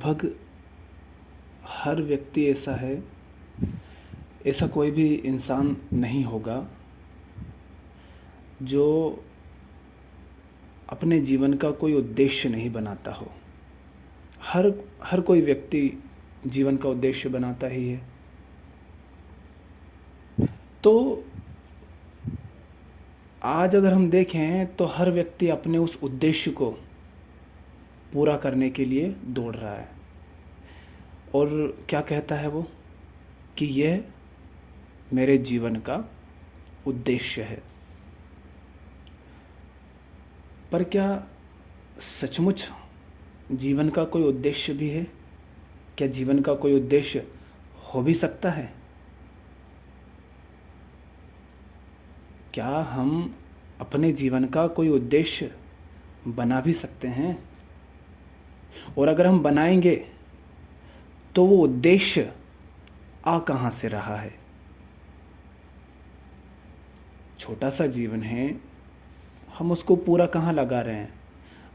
लगभग हर व्यक्ति ऐसा है, ऐसा कोई भी इंसान नहीं होगा जो अपने जीवन का कोई उद्देश्य नहीं बनाता हो। हर हर कोई व्यक्ति जीवन का उद्देश्य बनाता ही है। तो आज अगर हम देखें तो हर व्यक्ति अपने उस उद्देश्य को पूरा करने के लिए दौड़ रहा है। और क्या कहता है वो कि यह मेरे जीवन का उद्देश्य है। पर क्या सचमुच जीवन का कोई उद्देश्य भी है? क्या जीवन का कोई उद्देश्य हो भी सकता है? क्या हम अपने जीवन का कोई उद्देश्य बना भी सकते हैं? और अगर हम बनाएंगे तो वो उद्देश्य आ कहाँ से रहा है? छोटा सा जीवन है, हम उसको पूरा कहाँ लगा रहे हैं?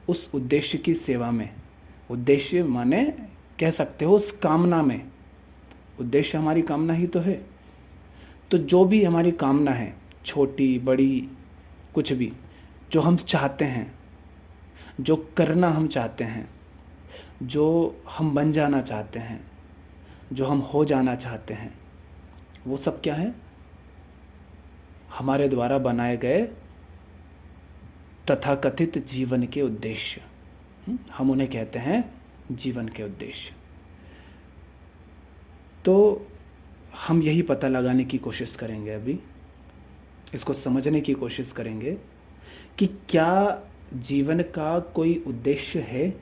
उस उद्देश्य की सेवा में। उद्देश्य माने कह सकते हो उस कामना में। उद्देश्य हमारी कामना ही तो है। तो जो भी हमारी कामना है, छोटी बड़ी कुछ भी, जो हम चाहते हैं, जो करना हम चाहते हैं, जो हम बन जाना चाहते हैं, जो हम हो जाना चाहते हैं, वो सब क्या है? हमारे द्वारा बनाए गए तथाकथित जीवन के उद्देश्य। हम उन्हें कहते हैं जीवन के उद्देश्य। तो हम यही पता लगाने की कोशिश करेंगे, अभी इसको समझने की कोशिश करेंगे कि क्या जीवन का कोई उद्देश्य है,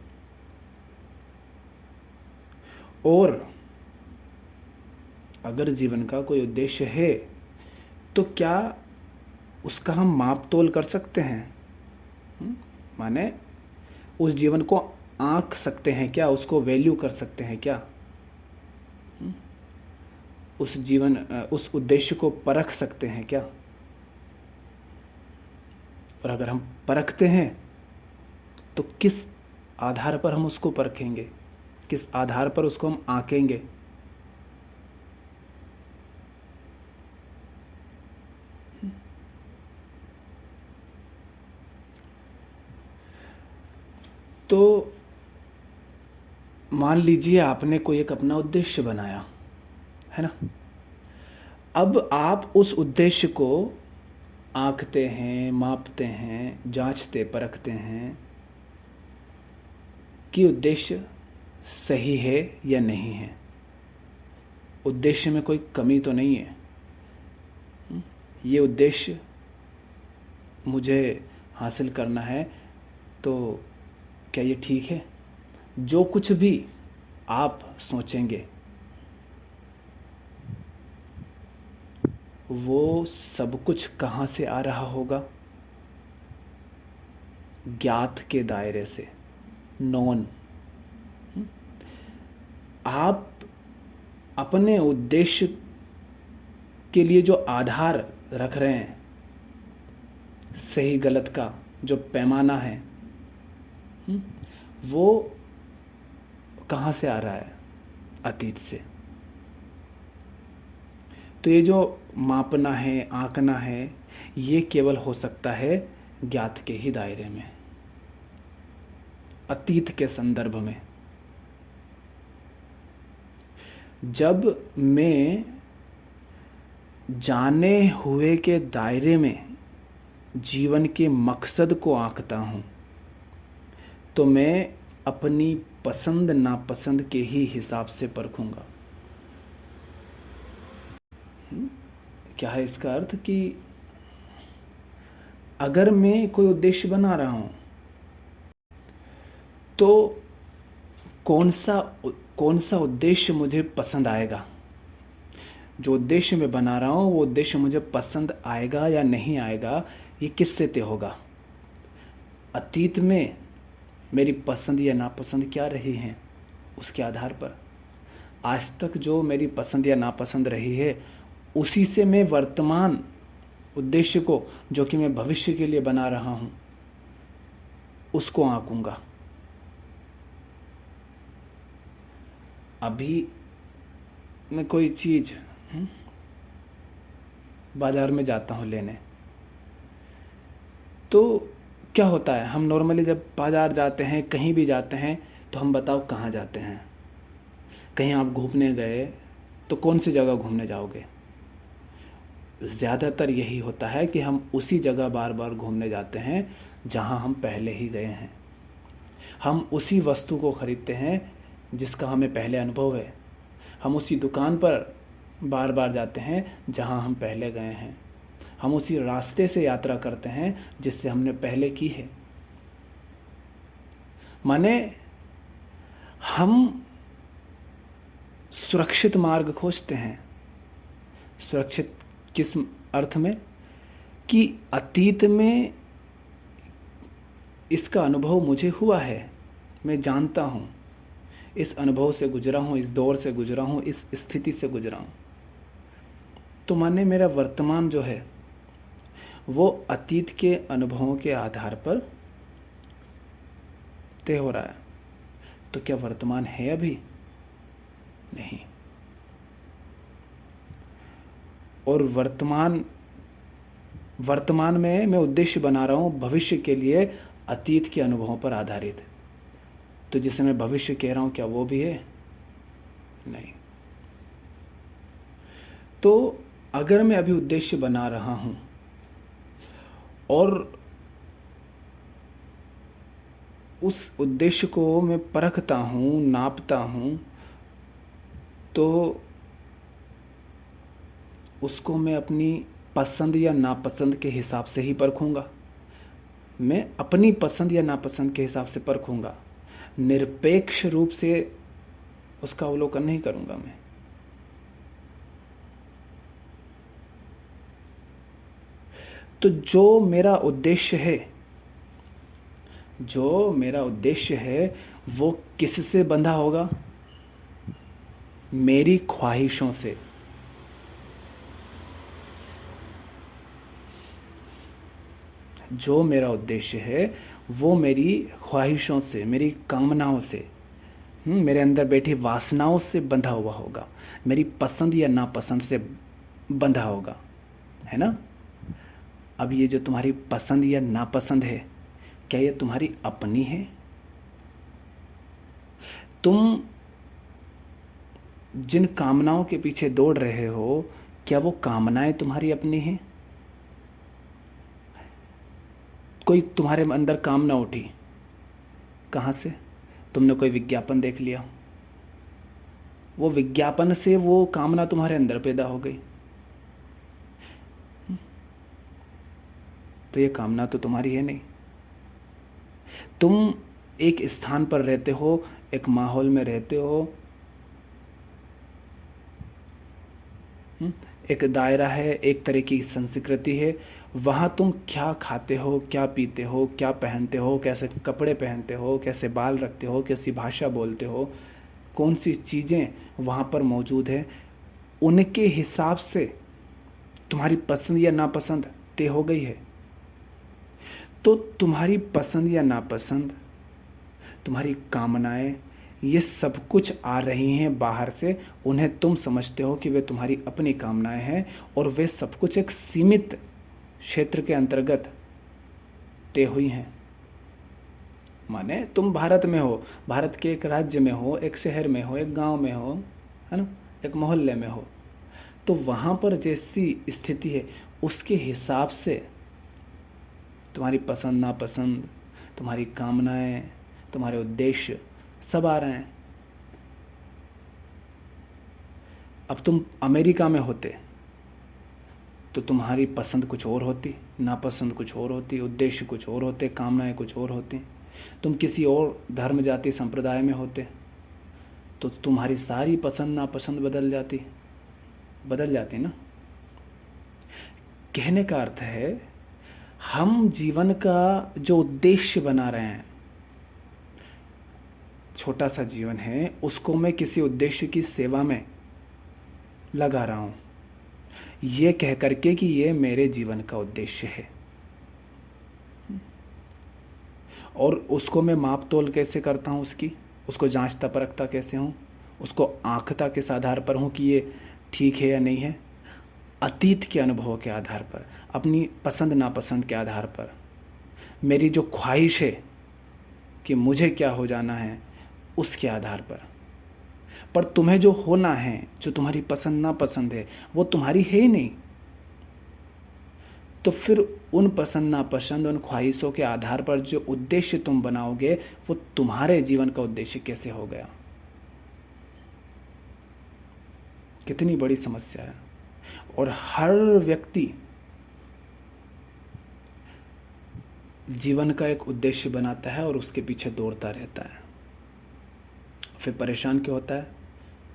और अगर जीवन का कोई उद्देश्य है तो क्या उसका हम माप तोल कर सकते हैं? माने उस जीवन को आंक सकते हैं क्या? उसको वैल्यू कर सकते हैं क्या? उस उद्देश्य को परख सकते हैं क्या? और अगर हम परखते हैं तो किस आधार पर हम उसको परखेंगे? किस आधार पर उसको हम आंकेंगे? तो मान लीजिए आपने कोई एक अपना उद्देश्य बनाया है ना। अब आप उस उद्देश्य को आंकते हैं, मापते हैं, जांचते परखते हैं कि उद्देश्य सही है या नहीं है। उद्देश्य में कोई कमी तो नहीं है। ये उद्देश्य मुझे हासिल करना है, तो क्या ये ठीक है? जो कुछ भी आप सोचेंगे वो सब कुछ कहाँ से आ रहा होगा? ज्ञात के दायरे से, नॉन। आप अपने उद्देश्य के लिए जो आधार रख रहे हैं, सही गलत का जो पैमाना है, वो कहाँ से आ रहा है? अतीत से। तो ये जो मापना है, आंकना है, ये केवल हो सकता है ज्ञात के ही दायरे में, अतीत के संदर्भ में। जब मैं जाने हुए के दायरे में जीवन के मकसद को आंकता हूं, तो मैं अपनी पसंद नापसंद के ही हिसाब से परखूंगा। क्या है इसका अर्थ? कि अगर मैं कोई उद्देश्य बना रहा हूं तो कौन सा उद्देश्य मुझे पसंद आएगा? जो उद्देश्य मैं बना रहा हूं वो उद्देश्य मुझे पसंद आएगा या नहीं आएगा, ये किससे तय होगा? अतीत में मेरी पसंद या नापसंद क्या रही हैं, उसके आधार पर। आज तक जो मेरी पसंद या नापसंद रही है, उसी से मैं वर्तमान उद्देश्य को, जो कि मैं भविष्य के लिए बना रहा हूं, उसको आंकूंगा। अभी मैं कोई चीज़ बाज़ार में जाता हूँ लेने, तो क्या होता है, हम नॉर्मली जब बाज़ार जाते हैं, कहीं भी जाते हैं, तो हम बताओ कहाँ जाते हैं। कहीं आप घूमने गए तो कौन सी जगह घूमने जाओगे? ज़्यादातर यही होता है कि हम उसी जगह बार बार घूमने जाते हैं जहाँ हम पहले ही गए हैं। हम उसी वस्तु को खरीदते हैं जिसका हमें पहले अनुभव है। हम उसी दुकान पर बार बार जाते हैं जहाँ हम पहले गए हैं। हम उसी रास्ते से यात्रा करते हैं जिससे हमने पहले की है। माने हम सुरक्षित मार्ग खोजते हैं। सुरक्षित किस अर्थ में? कि अतीत में इसका अनुभव मुझे हुआ है, मैं जानता हूँ, इस अनुभव से गुजरा हूँ, इस दौर से गुजरा हूँ, इस स्थिति से गुजरा हूँ। तो माने मेरा वर्तमान जो है वो अतीत के अनुभवों के आधार पर तय हो रहा है। तो क्या वर्तमान है अभी? नहीं। और वर्तमान में मैं उद्देश्य बना रहा हूँ भविष्य के लिए अतीत के अनुभवों पर आधारित। तो जिसे मैं भविष्य कह रहा हूँ, क्या वो भी है? नहीं। तो अगर मैं अभी उद्देश्य बना रहा हूँ और उस उद्देश्य को मैं परखता हूँ, नापता हूँ, तो उसको मैं अपनी पसंद या नापसंद के हिसाब से ही परखूँगा। मैं अपनी पसंद या नापसंद के हिसाब से परखूँगा, निरपेक्ष रूप से उसका अवलोकन नहीं करूँगा मैं। तो जो मेरा उद्देश्य है वो किससे बंधा होगा? मेरी ख्वाहिशों से। जो मेरा उद्देश्य है वो मेरी ख्वाहिशों से, मेरी कामनाओं से, मेरे अंदर बैठी वासनाओं से बंधा हुआ होगा, मेरी पसंद या नापसंद से बंधा होगा, है ना? अब ये जो तुम्हारी पसंद या नापसंद है, क्या ये तुम्हारी अपनी है? तुम जिन कामनाओं के पीछे दौड़ रहे हो, क्या वो कामनाएं तुम्हारी अपनी हैं? कोई तुम्हारे अंदर कामना उठी, कहाँ से? तुमने कोई विज्ञापन देख लिया, वो विज्ञापन से वो कामना तुम्हारे अंदर पैदा हो गई। तो ये कामना तो तुम्हारी है नहीं। तुम एक स्थान पर रहते हो, एक माहौल में रहते हो, एक दायरा है, एक तरह की संस्कृति है। वहाँ तुम क्या खाते हो, क्या पीते हो, क्या पहनते हो, कैसे कपड़े पहनते हो, कैसे बाल रखते हो, कैसी भाषा बोलते हो, कौन सी चीज़ें वहाँ पर मौजूद है, उनके हिसाब से तुम्हारी पसंद या नापसंद तय हो गई है। तो तुम्हारी पसंद या नापसंद, तुम्हारी कामनाएं, ये सब कुछ आ रही हैं बाहर से। उन्हें तुम समझते हो कि वे तुम्हारी अपनी कामनाएं हैं, और वे सब कुछ एक सीमित क्षेत्र के अंतर्गत तय हुई हैं। माने तुम भारत में हो, भारत के एक राज्य में हो, एक शहर में हो, एक गांव में हो, है ना, एक मोहल्ले में हो, तो वहाँ पर जैसी स्थिति है उसके हिसाब से तुम्हारी पसंद नापसंद, तुम्हारी कामनाएं, तुम्हारे उद्देश्य सब आ रहे हैं। अब तुम अमेरिका में होते तो तुम्हारी पसंद कुछ और होती, नापसंद कुछ और होती, उद्देश्य कुछ और होते, कामनाएं कुछ और होती। तुम किसी और धर्म जाति संप्रदाय में होते तो तुम्हारी सारी पसंद नापसंद बदल जाती ना। कहने का अर्थ है, हम जीवन का जो उद्देश्य बना रहे हैं, छोटा सा जीवन है, उसको मैं किसी उद्देश्य की सेवा में लगा रहा हूं, ये कह करके कि ये मेरे जीवन का उद्देश्य है। और उसको मैं माप तोल कैसे करता हूं, उसको जांचता परखता कैसे हूं? उसको आंकता किस आधार पर हूँ कि ये ठीक है या नहीं है? अतीत के अनुभवों के आधार पर, अपनी पसंद नापसंद के आधार पर, मेरी जो ख्वाहिश है कि मुझे क्या हो जाना है उसके आधार पर तुम्हें जो होना है, जो तुम्हारी पसंद नापसंद है, वो तुम्हारी है ही नहीं। तो फिर उन पसंद नापसंद, उन ख्वाहिशों के आधार पर जो उद्देश्य तुम बनाओगे वो तुम्हारे जीवन का उद्देश्य कैसे हो गया? कितनी बड़ी समस्या है। और हर व्यक्ति जीवन का एक उद्देश्य बनाता है और उसके पीछे दौड़ता रहता है। फिर परेशान क्यों होता है?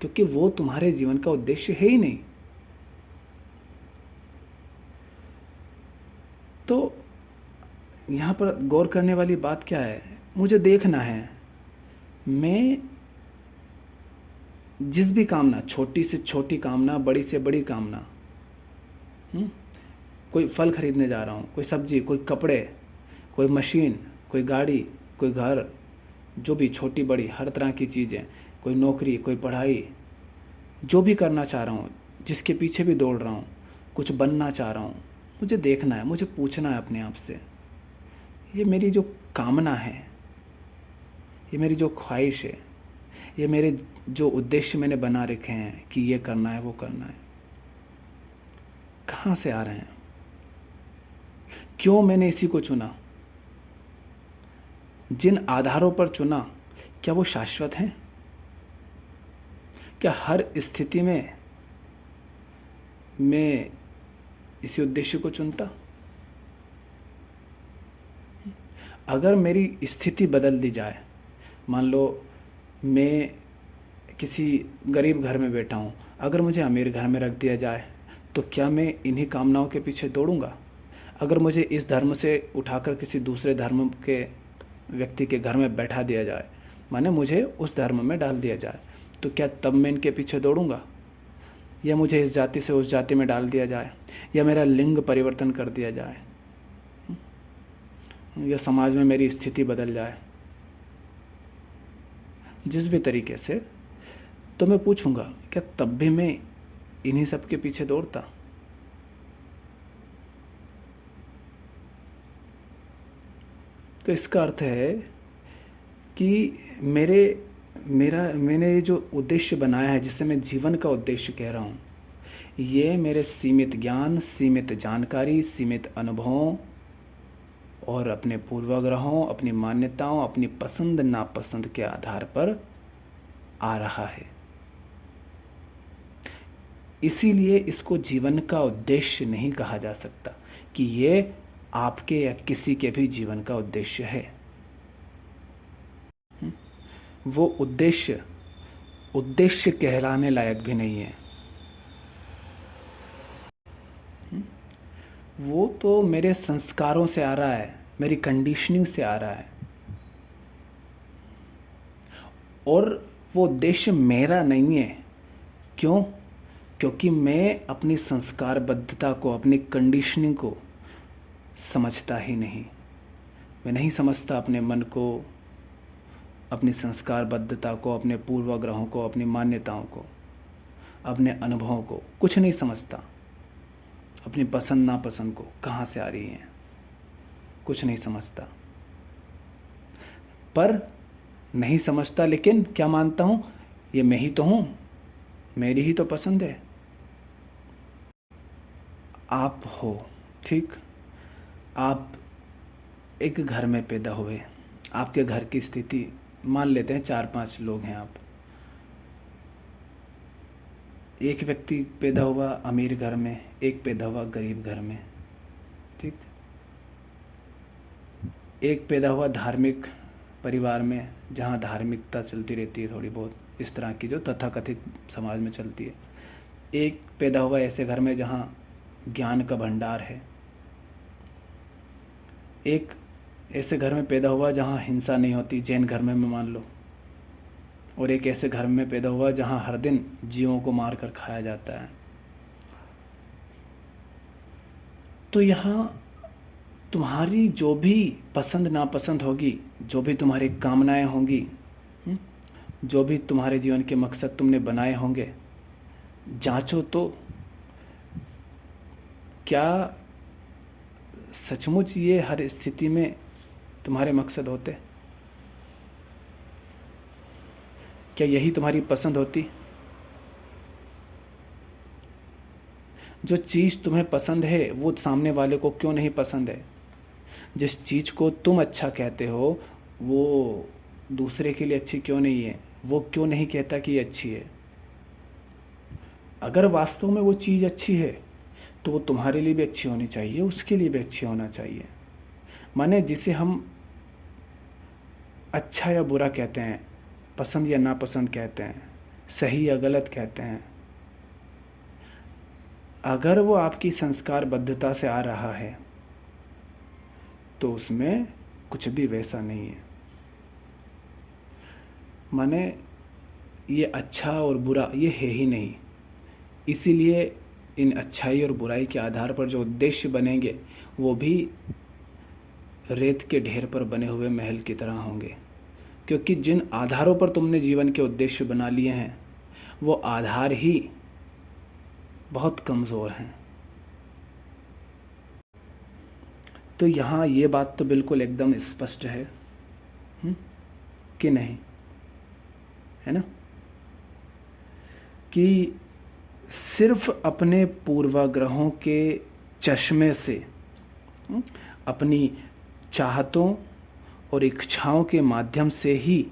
क्योंकि वो तुम्हारे जीवन का उद्देश्य है ही नहीं। तो यहाँ पर गौर करने वाली बात क्या है? मुझे देखना है मैं जिस भी कामना, छोटी से छोटी कामना, बड़ी से बड़ी कामना, कोई फल खरीदने जा रहा हूँ, कोई सब्जी, कोई कपड़े, कोई मशीन, कोई गाड़ी, कोई घर, जो भी छोटी बड़ी हर तरह की चीज़ें, कोई नौकरी, कोई पढ़ाई, जो भी करना चाह रहा हूँ, जिसके पीछे भी दौड़ रहा हूँ, कुछ बनना चाह रहा हूँ, मुझे देखना है, मुझे पूछना है अपने आप से, ये मेरी जो कामना है, ये मेरी जो ख्वाहिश है, ये मेरे जो उद्देश्य मैंने बना रखे हैं कि ये करना है, वो करना है, कहाँ से आ रहे हैं? क्यों मैंने इसी को चुना? जिन आधारों पर चुना, क्या वो शाश्वत हैं? क्या हर स्थिति में मैं इसी उद्देश्य को चुनता? अगर मेरी स्थिति बदल दी जाए, मान लो मैं किसी गरीब घर में बैठा हूँ, अगर मुझे अमीर घर में रख दिया जाए तो क्या मैं इन्हीं कामनाओं के पीछे दौड़ूंगा? अगर मुझे इस धर्म से उठाकर किसी दूसरे धर्म के व्यक्ति के घर में बैठा दिया जाए, माने मुझे उस धर्म में डाल दिया जाए, तो क्या तब मैं इनके पीछे दौड़ूंगा? या मुझे इस जाति से उस जाति में डाल दिया जाए, या मेरा लिंग परिवर्तन कर दिया जाए, या समाज में मेरी स्थिति बदल जाए, जिस भी तरीके से, तो मैं पूछूंगा क्या तब भी मैं इन्हीं सब के पीछे दौड़ता? तो इसका अर्थ है कि मैंने ये जो उद्देश्य बनाया है, जिसे मैं जीवन का उद्देश्य कह रहा हूँ, ये मेरे सीमित ज्ञान, सीमित जानकारी, सीमित अनुभवों और अपने पूर्वाग्रहों, अपनी मान्यताओं, अपनी पसंद नापसंद के आधार पर आ रहा है। इसीलिए इसको जीवन का उद्देश्य नहीं कहा जा सकता कि ये आपके या किसी के भी जीवन का उद्देश्य है। वो उद्देश्य कहलाने लायक भी नहीं है। वो तो मेरे संस्कारों से आ रहा है, मेरी कंडीशनिंग से आ रहा है, और वो उद्देश्य मेरा नहीं है। क्यों? क्योंकि मैं अपनी संस्कारबद्धता को, अपनी कंडीशनिंग को समझता ही नहीं। मैं नहीं समझता अपने मन को, अपनी संस्कारबद्धता को, अपने पूर्वाग्रहों को, अपनी मान्यताओं को, अपने अनुभवों को, कुछ नहीं समझता। अपनी पसंद नापसंद को कहाँ से आ रही है, कुछ नहीं समझता। पर नहीं समझता, लेकिन क्या मानता हूँ, ये मैं ही तो हूँ, मेरी ही तो पसंद है। आप हो, ठीक, आप एक घर में पैदा हुए, आपके घर की स्थिति मान लेते हैं 4-5 लोग हैं आप। एक व्यक्ति पैदा हुआ अमीर घर में, एक पैदा हुआ गरीब घर में, ठीक। एक पैदा हुआ धार्मिक परिवार में, जहाँ धार्मिकता चलती रहती है थोड़ी बहुत, इस तरह की जो तथाकथित समाज में चलती है। एक पैदा हुआ ऐसे घर में जहाँ ज्ञान का भंडार है। एक ऐसे घर में पैदा हुआ जहाँ हिंसा नहीं होती, जैन घर में मान लो। और एक ऐसे घर में पैदा हुआ जहाँ हर दिन जीवों को मार कर खाया जाता है। तो यहाँ तुम्हारी जो भी पसंद नापसंद होगी, जो भी तुम्हारी कामनाएं होंगी, जो भी तुम्हारे जीवन के मकसद तुमने बनाए होंगे, जांचो तो क्या सचमुच ये हर स्थिति में तुम्हारे मकसद होते? क्या यही तुम्हारी पसंद होती? जो चीज़ तुम्हें पसंद है वो सामने वाले को क्यों नहीं पसंद है? जिस चीज़ को तुम अच्छा कहते हो वो दूसरे के लिए अच्छी क्यों नहीं है? वो क्यों नहीं कहता कि ये अच्छी है? अगर वास्तव में वो चीज़ अच्छी है तो वो तुम्हारे लिए भी अच्छी होनी चाहिए, उसके लिए भी अच्छी होना चाहिए। माने जिसे हम अच्छा या बुरा कहते हैं, पसंद या नापसंद कहते हैं, सही या गलत कहते हैं, अगर वो आपकी संस्कारबद्धता से आ रहा है तो उसमें कुछ भी वैसा नहीं है। माने ये अच्छा और बुरा ये है ही नहीं। इसीलिए इन अच्छाई और बुराई के आधार पर जो उद्देश्य बनेंगे वो भी रेत के ढेर पर बने हुए महल की तरह होंगे, क्योंकि जिन आधारों पर तुमने जीवन के उद्देश्य बना लिए हैं वो आधार ही बहुत कमज़ोर हैं। तो यहाँ ये बात तो बिल्कुल एकदम स्पष्ट है कि नहीं, है ना, कि सिर्फ अपने पूर्वाग्रहों के चश्मे से, अपनी चाहतों और इच्छाओं के माध्यम से ही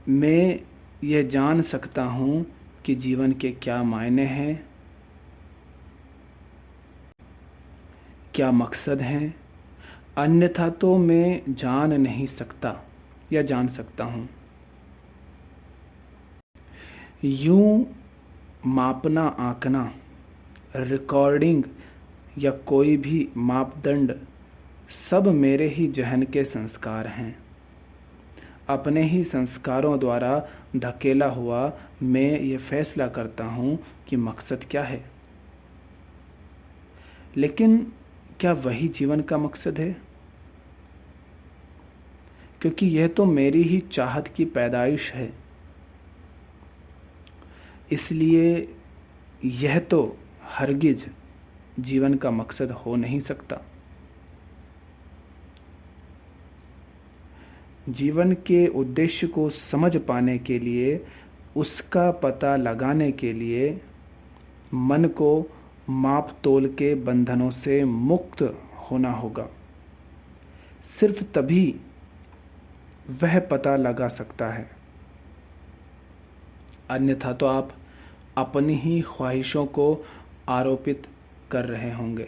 मैं ये जान सकता हूँ कि जीवन के क्या मायने हैं, क्या मकसद हैं। अन्यथा तो मैं जान नहीं सकता या जान सकता हूँ। यूं मापना, आंकना, रिकॉर्डिंग या कोई भी मापदंड सब मेरे ही जहन के संस्कार हैं। अपने ही संस्कारों द्वारा धकेला हुआ मैं ये फैसला करता हूँ कि मकसद क्या है। लेकिन क्या वही जीवन का मकसद है? क्योंकि यह तो मेरी ही चाहत की पैदाइश है, इसलिए यह तो हरगिज जीवन का मकसद हो नहीं सकता। जीवन के उद्देश्य को समझ पाने के लिए, उसका पता लगाने के लिए मन को माप तोल के बंधनों से मुक्त होना होगा। सिर्फ तभी वह पता लगा सकता है, अन्यथा तो आप अपनी ही ख्वाहिशों को आरोपित कर रहे होंगे।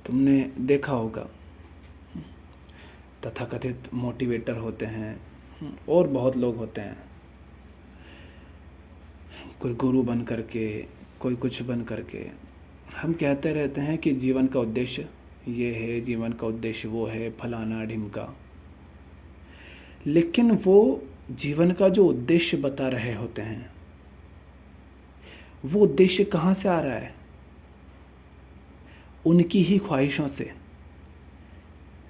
तुमने देखा होगा तथाकथित मोटिवेटर होते हैं और बहुत लोग होते हैं, कोई गुरु बन करके, कोई कुछ बन करके हम कहते रहते हैं कि जीवन का उद्देश्य ये है, जीवन का उद्देश्य वो है, फलाना ढिमका। लेकिन वो जीवन का जो उद्देश्य बता रहे होते हैं वो उद्देश्य कहाँ से आ रहा है? उनकी ही ख्वाहिशों से।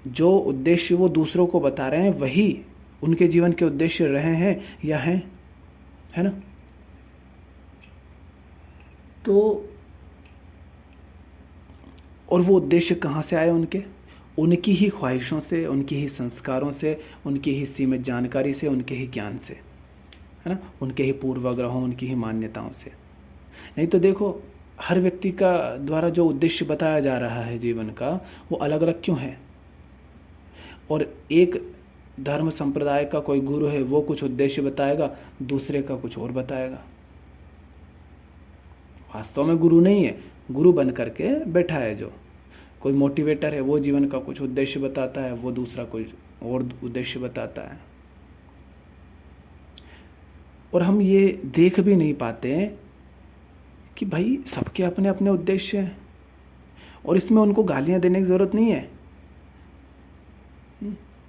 जो उद्देश्य वो दूसरों को बता रहे हैं वही उनके जीवन के उद्देश्य रहे हैं या हैं, है ना? तो और वो उद्देश्य कहाँ से आए उनके? उनकी ही ख्वाहिशों से, उनकी ही संस्कारों से, उनकी ही सीमित जानकारी से, उनके ही ज्ञान से, है ना, उनके ही पूर्वाग्रहों, उनकी ही मान्यताओं से। नहीं तो देखो हर व्यक्ति का द्वारा जो उद्देश्य बताया जा रहा है जीवन का वो अलग अलग क्यों है? और एक धर्म संप्रदाय का कोई गुरु है वो कुछ उद्देश्य बताएगा, दूसरे का कुछ और बताएगा। वास्तव में गुरु नहीं है, गुरु बन करके बैठा है। जो कोई मोटिवेटर है वो जीवन का कुछ उद्देश्य बताता है, वो दूसरा कोई और उद्देश्य बताता है। और हम ये देख भी नहीं पाते हैं कि भाई सबके अपने अपने उद्देश्य हैं और इसमें उनको गालियां देने की ज़रूरत नहीं है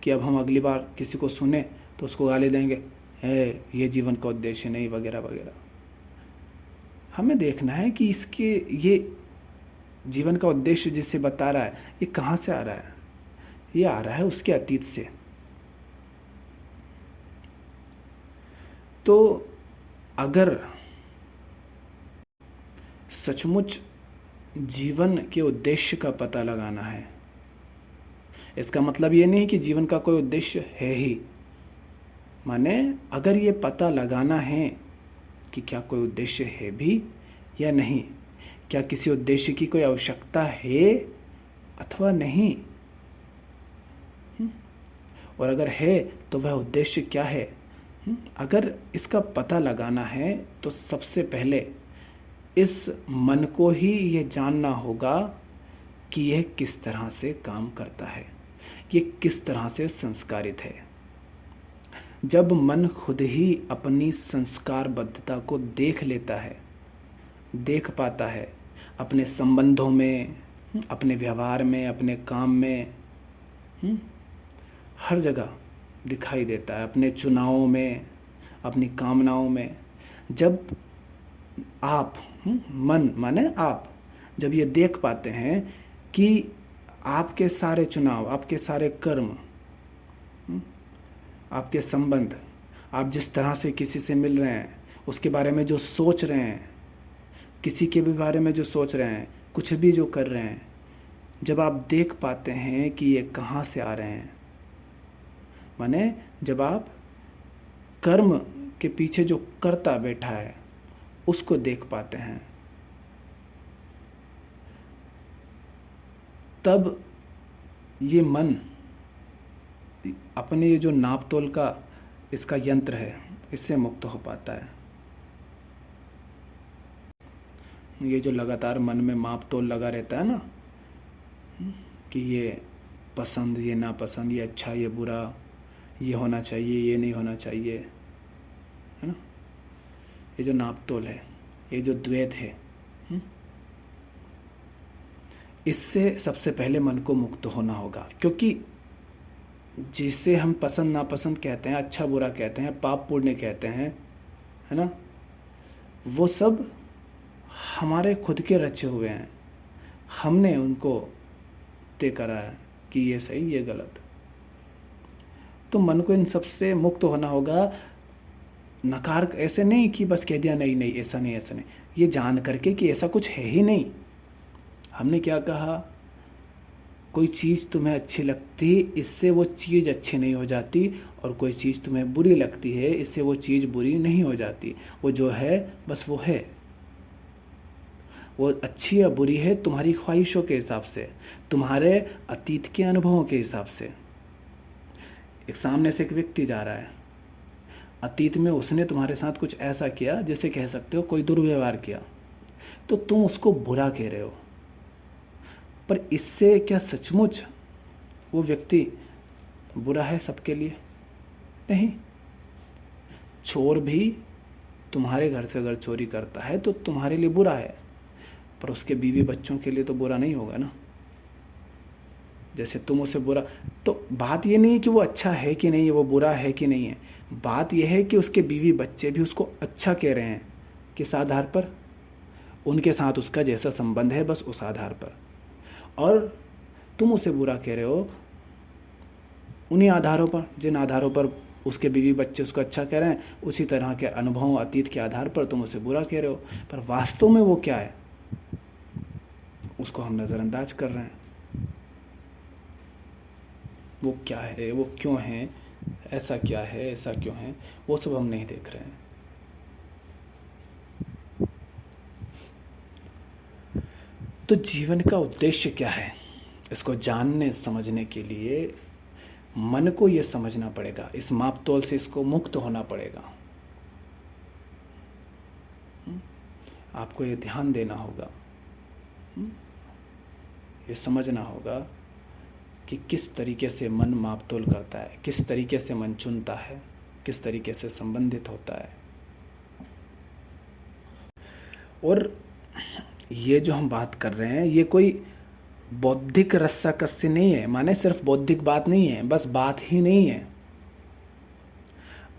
कि अब हम अगली बार किसी को सुने तो उसको गाली देंगे, है ये जीवन का उद्देश्य नहीं, वगैरह वगैरह। हमें देखना है कि इसके ये जीवन का उद्देश्य जिससे बता रहा है, ये कहाँ से आ रहा है? ये आ रहा है उसके अतीत से। तो अगर सचमुच जीवन के उद्देश्य का पता लगाना है, इसका मतलब ये नहीं कि जीवन का कोई उद्देश्य है ही, माने अगर ये पता लगाना है कि क्या कोई उद्देश्य है भी या नहीं, क्या किसी उद्देश्य की कोई आवश्यकता है अथवा नहीं, और अगर है तो वह उद्देश्य क्या है, अगर इसका पता लगाना है तो सबसे पहले इस मन को ही ये जानना होगा कि यह किस तरह से काम करता है, ये किस तरह से संस्कारित है। जब मन खुद ही अपनी संस्कारबद्धता को देख लेता है, देख पाता है, अपने संबंधों में, अपने व्यवहार में, अपने काम में, हर जगह दिखाई देता है, अपने चुनावों में, अपनी कामनाओं में। जब आप मन माने आप जब ये देख पाते हैं कि आपके सारे चुनाव, आपके सारे कर्म, आपके संबंध, आप जिस तरह से किसी से मिल रहे हैं, उसके बारे में जो सोच रहे हैं, किसी के भी बारे में जो सोच रहे हैं, कुछ भी जो कर रहे हैं, जब आप देख पाते हैं कि ये कहाँ से आ रहे हैं, माने जब आप कर्म के पीछे जो करता बैठा है उसको देख पाते हैं, तब ये मन अपने ये जो नाप तोल का इसका यंत्र है, इससे मुक्त हो पाता है। ये जो लगातार मन में माप तोल लगा रहता है ना, कि ये पसंद, ये नापसंद, ये अच्छा, ये बुरा, ये होना चाहिए, ये नहीं होना चाहिए, है ना, ये जो नाप तोल है, ये जो द्वैत है, इससे सबसे पहले मन को मुक्त होना होगा। क्योंकि जिसे हम पसंद नापसंद कहते हैं, अच्छा बुरा कहते हैं, पाप पुण्य कहते हैं, है ना, वो सब हमारे खुद के रचे हुए हैं। हमने उनको तय करा है कि ये सही, ये गलत। तो मन को इन सब से मुक्त होना होगा। नकार ऐसे नहीं कि बस कह दिया नहीं नहीं ऐसा नहीं, ऐसा नहीं, ये जान करके कि ऐसा कुछ है ही नहीं। हमने क्या कहा, कोई चीज़ तुम्हें अच्छी लगती, इससे वो चीज़ अच्छी नहीं हो जाती, और कोई चीज़ तुम्हें बुरी लगती है, इससे वो चीज़ बुरी नहीं हो जाती। वो जो है बस वो है, वो अच्छी या बुरी है तुम्हारी ख्वाहिशों के हिसाब से, तुम्हारे अतीत के अनुभवों के हिसाब से। एक सामने से एक व्यक्ति जा रहा है, अतीत में उसने तुम्हारे साथ कुछ ऐसा किया जिसे कह सकते हो कोई दुर्व्यवहार किया, तो तुम उसको बुरा कह रहे हो। पर इससे क्या सचमुच वो व्यक्ति बुरा है सबके लिए? नहीं। चोर भी तुम्हारे घर से अगर चोरी करता है तो तुम्हारे लिए बुरा है, पर उसके बीवी बच्चों के लिए तो बुरा नहीं होगा ना। जैसे तुम उसे बुरा, तो बात ये नहीं कि वो अच्छा है कि नहीं है, वो बुरा है कि नहीं है, बात यह है कि उसके बीवी बच्चे भी उसको अच्छा कह रहे हैं। किस आधार पर? उनके साथ उसका जैसा संबंध है, बस उस आधार पर। और तुम उसे बुरा कह रहे हो उन्हीं आधारों पर, जिन आधारों पर उसके बीवी बच्चे उसको अच्छा कह रहे हैं, उसी तरह के अनुभवों, अतीत के आधार पर तुम उसे बुरा कह रहे हो। पर वास्तव में वो क्या है, उसको हम नज़रअंदाज कर रहे हैं। वो क्या है, वो क्यों है, ऐसा क्या है, ऐसा क्यों है, वो सब हम नहीं देख रहे हैं। तो जीवन का उद्देश्य क्या है, इसको जानने समझने के लिए मन को ये समझना पड़ेगा, इस मापतोल से इसको मुक्त होना पड़ेगा। आपको ये ध्यान देना होगा, ये समझना होगा कि किस तरीके से मन मापतोल करता है, किस तरीके से मन चुनता है, किस तरीके से संबंधित होता है। और ये जो हम बात कर रहे हैं, ये कोई बौद्धिक रस्साकसी नहीं है, माने सिर्फ बौद्धिक बात नहीं है, बस बात ही नहीं है।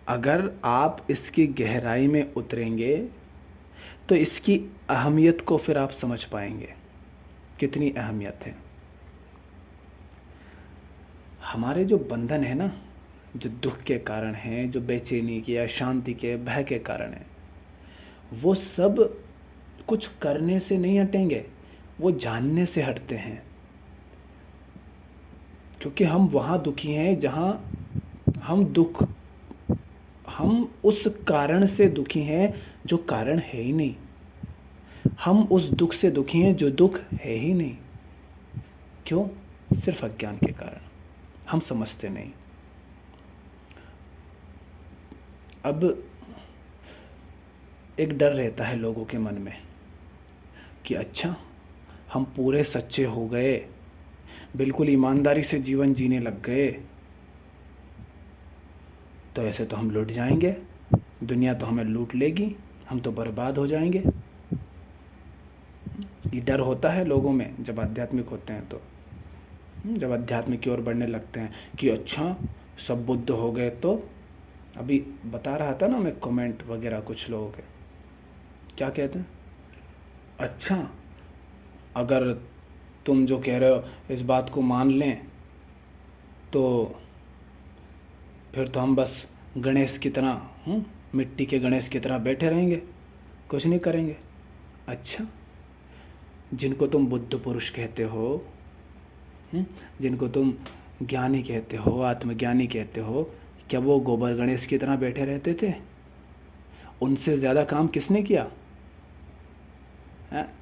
अगर आप इसकी गहराई में उतरेंगे तो इसकी अहमियत को फिर आप समझ पाएंगे कितनी अहमियत है। हमारे जो बंधन है ना, जो दुख के कारण हैं, जो बेचैनी के या शांति के भय के कारण है, वो सब कुछ करने से नहीं हटेंगे, वो जानने से हटते हैं। क्योंकि हम वहाँ दुखी हैं जहाँ हम उस कारण से दुखी हैं जो कारण है ही नहीं। हम उस दुख से दुखी हैं जो दुख है ही नहीं। क्यों? सिर्फ अज्ञान के कारण। हम समझते नहीं। अब एक डर रहता है लोगों के मन में कि अच्छा, हम पूरे सच्चे हो गए, बिल्कुल ईमानदारी से जीवन जीने लग गए, तो ऐसे तो हम लूट जाएंगे, दुनिया तो हमें लूट लेगी, हम तो बर्बाद हो जाएंगे। ये डर होता है लोगों में जब आध्यात्मिक होते हैं, तो जब अध्यात्म की ओर बढ़ने लगते हैं कि अच्छा, सब बुद्ध हो गए। तो अभी बता रहा था ना मैं, कमेंट वगैरह कुछ लोगों के क्या कहते हैं, अच्छा अगर तुम जो कह रहे हो इस बात को मान लें तो फिर तो हम बस गणेश की तरह, मिट्टी के गणेश की तरह बैठे रहेंगे, कुछ नहीं करेंगे। अच्छा, जिनको तुम बुद्ध पुरुष कहते हो, जिनको तुम ज्ञानी कहते हो, आत्मज्ञानी कहते हो, क्या वो गोबर गणेश की तरह बैठे रहते थे? उनसे ज़्यादा काम किसने किया?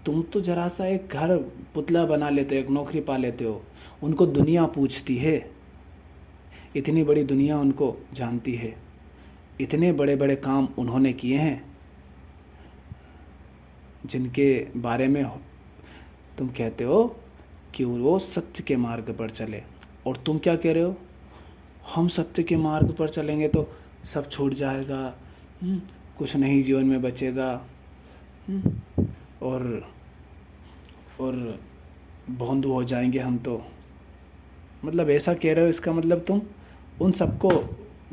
तुम तो जरा सा एक घर पुतला बना लेते हो, एक नौकरी पा लेते हो, उनको दुनिया पूछती है। इतनी बड़ी दुनिया उनको जानती है, इतने बड़े बड़े काम उन्होंने किए हैं जिनके बारे में तुम कहते हो कि वो सत्य के मार्ग पर चले। और तुम क्या कह रहे हो? हम सत्य के मार्ग पर चलेंगे तो सब छूट जाएगा, कुछ नहीं जीवन में बचेगा, और भोंदू हो जाएंगे हम तो। मतलब ऐसा कह रहे हो, इसका मतलब तुम उन सबको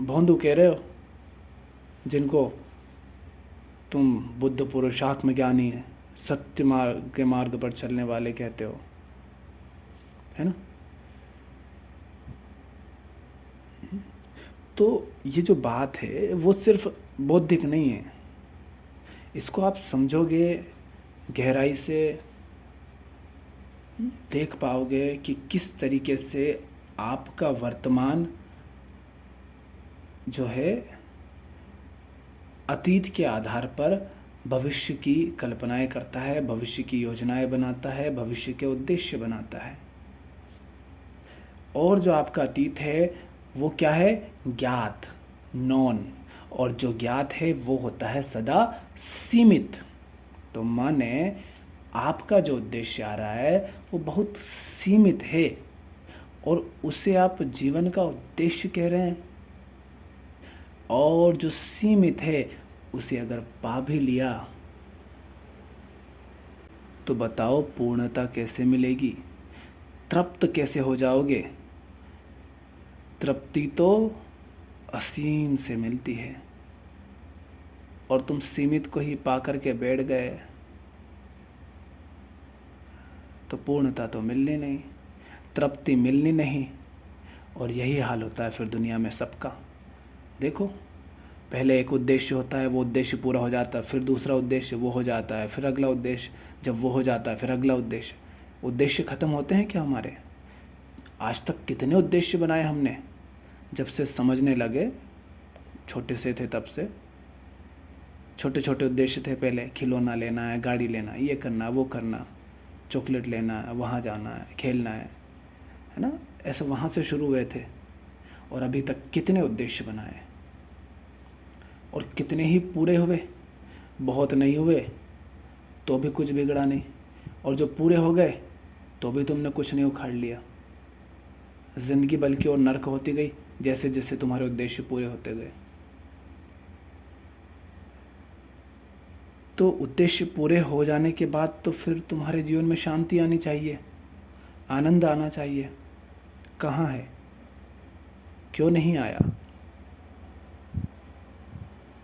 भोंदू कह रहे हो जिनको तुम बुद्ध पुरुष, आत्मज्ञानी है, सत्य मार्ग के मार्ग पर चलने वाले कहते हो, है ना? तो ये जो बात है वो सिर्फ बौद्धिक नहीं है। इसको आप समझोगे, गहराई से देख पाओगे कि किस तरीके से आपका वर्तमान जो है अतीत के आधार पर भविष्य की कल्पनाएं करता है, भविष्य की योजनाएं बनाता है, भविष्य के उद्देश्य बनाता है। और जो आपका अतीत है वो क्या है? ज्ञात, नॉन। और जो ज्ञात है वो होता है सदा सीमित। तो माने आपका जो उद्देश्य आ रहा है वो बहुत सीमित है और उसे आप जीवन का उद्देश्य कह रहे हैं। और जो सीमित है उसे अगर पा भी लिया तो बताओ पूर्णता कैसे मिलेगी? तृप्त कैसे हो जाओगे? तृप्ति तो असीम से मिलती है और तुम सीमित को ही पा करके बैठ गए तो पूर्णता तो मिलनी नहीं, तृप्ति मिलनी नहीं। और यही हाल होता है फिर दुनिया में सबका। देखो, पहले एक उद्देश्य होता है, वो उद्देश्य पूरा हो जाता है, फिर दूसरा उद्देश्य वो हो जाता है, फिर अगला उद्देश्य, जब वो हो जाता है फिर अगला उद्देश्य। उद्देश्य ख़त्म होते हैं क्या हमारे? आज तक कितने उद्देश्य बनाए हमने, जब से समझने लगे, छोटे से थे तब से। छोटे छोटे उद्देश्य थे पहले, खिलौना लेना है, गाड़ी लेना है, ये करना, वो करना, चॉकलेट लेना है, वहाँ जाना है, खेलना है ना? ऐसे वहाँ से शुरू हुए थे। और अभी तक कितने उद्देश्य बनाए और कितने ही पूरे हुए? बहुत नहीं हुए तो भी कुछ बिगड़ा नहीं, और जो पूरे हो गए तो भी तुमने कुछ नहीं उखाड़ लिया। ज़िंदगी बल्कि और नर्क होती गई जैसे जैसे तुम्हारे उद्देश्य पूरे होते गए। तो उद्देश्य पूरे हो जाने के बाद तो फिर तुम्हारे जीवन में शांति आनी चाहिए, आनंद आना चाहिए। कहाँ है? क्यों नहीं आया?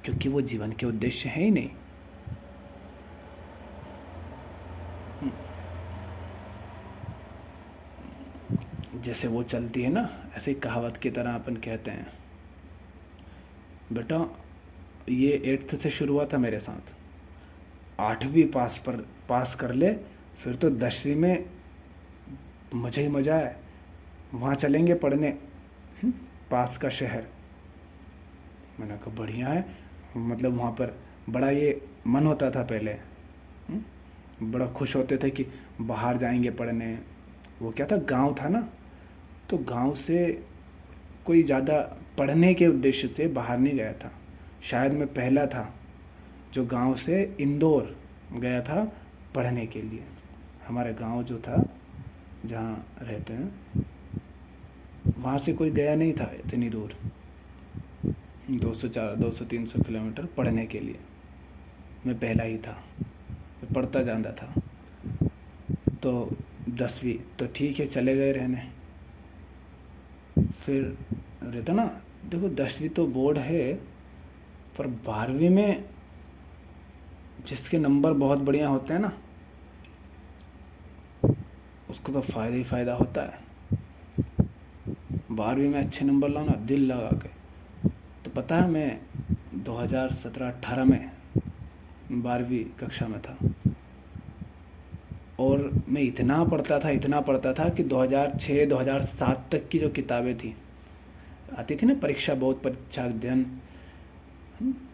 क्योंकि वो जीवन के उद्देश्य है ही नहीं। जैसे वो चलती है ना, ऐसे ही कहावत की तरह अपन कहते हैं, बेटा ये 8th से शुरू हुआ था मेरे साथ, 8वीं पास कर ले, फिर तो 10वीं में मज़ा ही मज़ा है, वहाँ चलेंगे पढ़ने, पास का शहर। मैंने कहा बढ़िया है, मतलब वहाँ पर बड़ा ये मन होता था पहले, बड़ा खुश होते थे कि बाहर जाएंगे पढ़ने। वो क्या था, गांव था ना, तो गांव से कोई ज़्यादा पढ़ने के उद्देश्य से बाहर नहीं गया था। शायद मैं पहला था जो गांव से इंदौर गया था पढ़ने के लिए। हमारे गांव जो था जहाँ रहते हैं वहाँ से कोई गया नहीं था इतनी दूर, 200-300 किलोमीटर पढ़ने के लिए। मैं पहला ही था, मैं पढ़ता जाता था। तो 10वीं तो ठीक है, चले गए रहने। फिर रहता ना, देखो 10वीं तो बोर्ड है, पर 12वीं में जिसके नंबर बहुत बढ़िया होते हैं ना, उसको तो फ़ायदा ही फ़ायदा होता है। 12वीं में अच्छे नंबर लाओ ना, दिल लगा के। तो पता है मैं 2017-18 में 12वीं कक्षा में था, और मैं इतना पढ़ता था कि 2006-2007 तक की जो किताबें थी, आती थी ना परीक्षा, बहुत परीक्षा अध्ययन,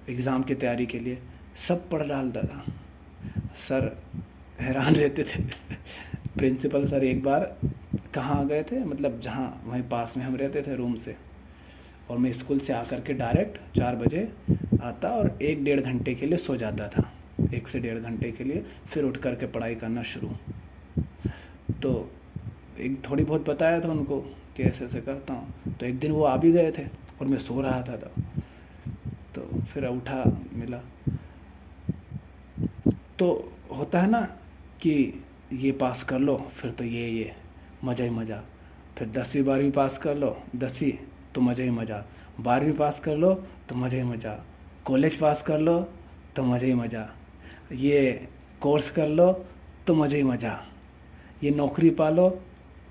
एग्ज़ाम की तैयारी के लिए, सब पढ़ डालता था। सर हैरान रहते थे प्रिंसिपल सर एक बार कहाँ आ गए थे, मतलब जहाँ वहीं पास में हम रहते थे रूम से, और मैं स्कूल से आकर के डायरेक्ट 4 बजे आता और 1-1.5 घंटे के लिए सो जाता था, 1 से 1.5 घंटे के लिए, फिर उठ कर के पढ़ाई करना शुरू। तो एक थोड़ी बहुत बताया था उनको कि ऐसे ऐसे करता हूँ। तो एक दिन वो आ भी गए थे और मैं सो रहा था तब, तो फिर उठा मिला। तो होता है ना कि ये पास कर लो, फिर तो ये मज़ा ही मज़ा। फिर 10वीं 12वीं पास कर लो, 10वीं तो मज़ा ही मज़ा, 12वीं पास कर लो तो मज़ा ही मज़ा, कॉलेज पास कर लो तो मज़ा ही मज़ा, ये कोर्स कर लो तो मज़ा ही मज़ा, ये नौकरी पालो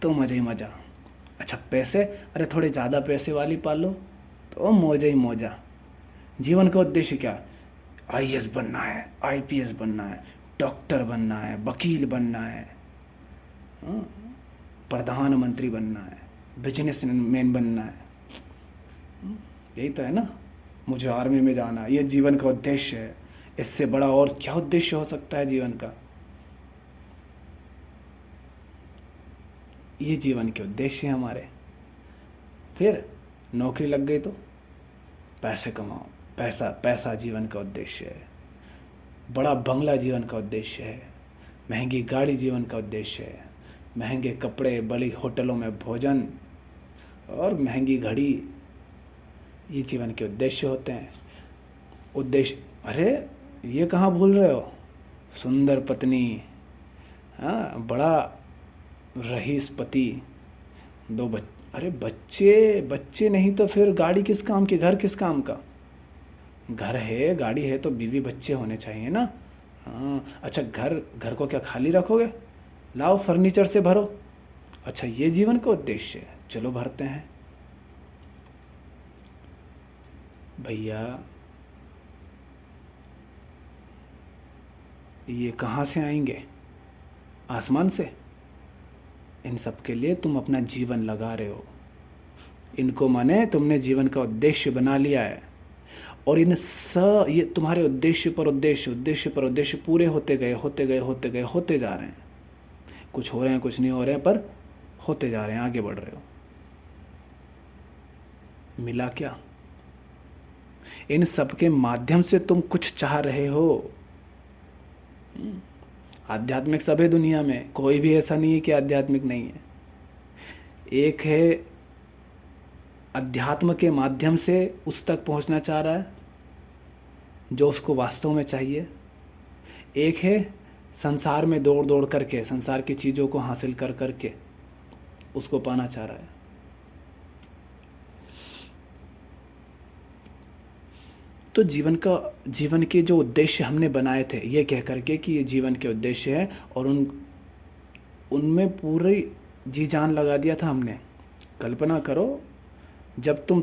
तो मज़ा ही मज़ा। अच्छा पैसे, अरे थोड़े ज़्यादा पैसे वाली पालो तो मौजा ही मौजा। जीवन का उद्देश्य क्या? आईएएस बनना है, आईपीएस बनना है, डॉक्टर बनना है, वकील बनना है, प्रधानमंत्री बनना है, बिजनेसमैन बनना है, यही तो है ना। मुझे आर्मी में जाना, ये जीवन का उद्देश्य है। इससे बड़ा और क्या उद्देश्य हो सकता है जीवन का? ये जीवन के उद्देश्य हैं हमारे। फिर नौकरी लग गई तो पैसे कमाओ, पैसा पैसा जीवन का उद्देश्य है। बड़ा बंगला जीवन का उद्देश्य है, महंगी गाड़ी जीवन का उद्देश्य है, महंगे कपड़े, बड़ी होटलों में भोजन और महंगी घड़ी, ये जीवन के उद्देश्य होते हैं। उद्देश्य, अरे ये कहाँ भूल रहे हो? सुंदर पत्नी, हाँ, बड़ा रईस पति, 2 बच्चे। अरे बच्चे नहीं तो फिर गाड़ी किस काम की, घर किस काम का? घर है, गाड़ी है तो बीवी बच्चे होने चाहिए ना। हाँ, अच्छा घर को क्या खाली रखोगे? लाओ फर्नीचर से भरो। अच्छा ये जीवन का उद्देश्य है, चलो भरते हैं। भैया ये कहाँ से आएंगे? आसमान से? इन सब के लिए तुम अपना जीवन लगा रहे हो। इनको माने तुमने जीवन का उद्देश्य बना लिया है, और ये तुम्हारे उद्देश्य पर उद्देश्य पूरे होते गए जा रहे हैं। कुछ हो रहे हैं, कुछ नहीं हो रहे हैं, पर होते जा रहे हैं, आगे बढ़ रहे हो। मिला क्या? इन सब के माध्यम से तुम कुछ चाह रहे हो। आध्यात्मिक सब है दुनिया में, कोई भी ऐसा नहीं है कि आध्यात्मिक नहीं है। एक है अध्यात्म के माध्यम से उस तक पहुंचना चाह रहा है जो उसको वास्तव में चाहिए। एक है संसार में दौड़ दौड़ करके, संसार की चीज़ों को हासिल कर करके उसको पाना चाह रहा है। तो जीवन के जो उद्देश्य हमने बनाए थे, ये कह करके कि ये जीवन के उद्देश्य है, और उनमें पूरी जी जान लगा दिया था हमने। कल्पना करो, जब तुम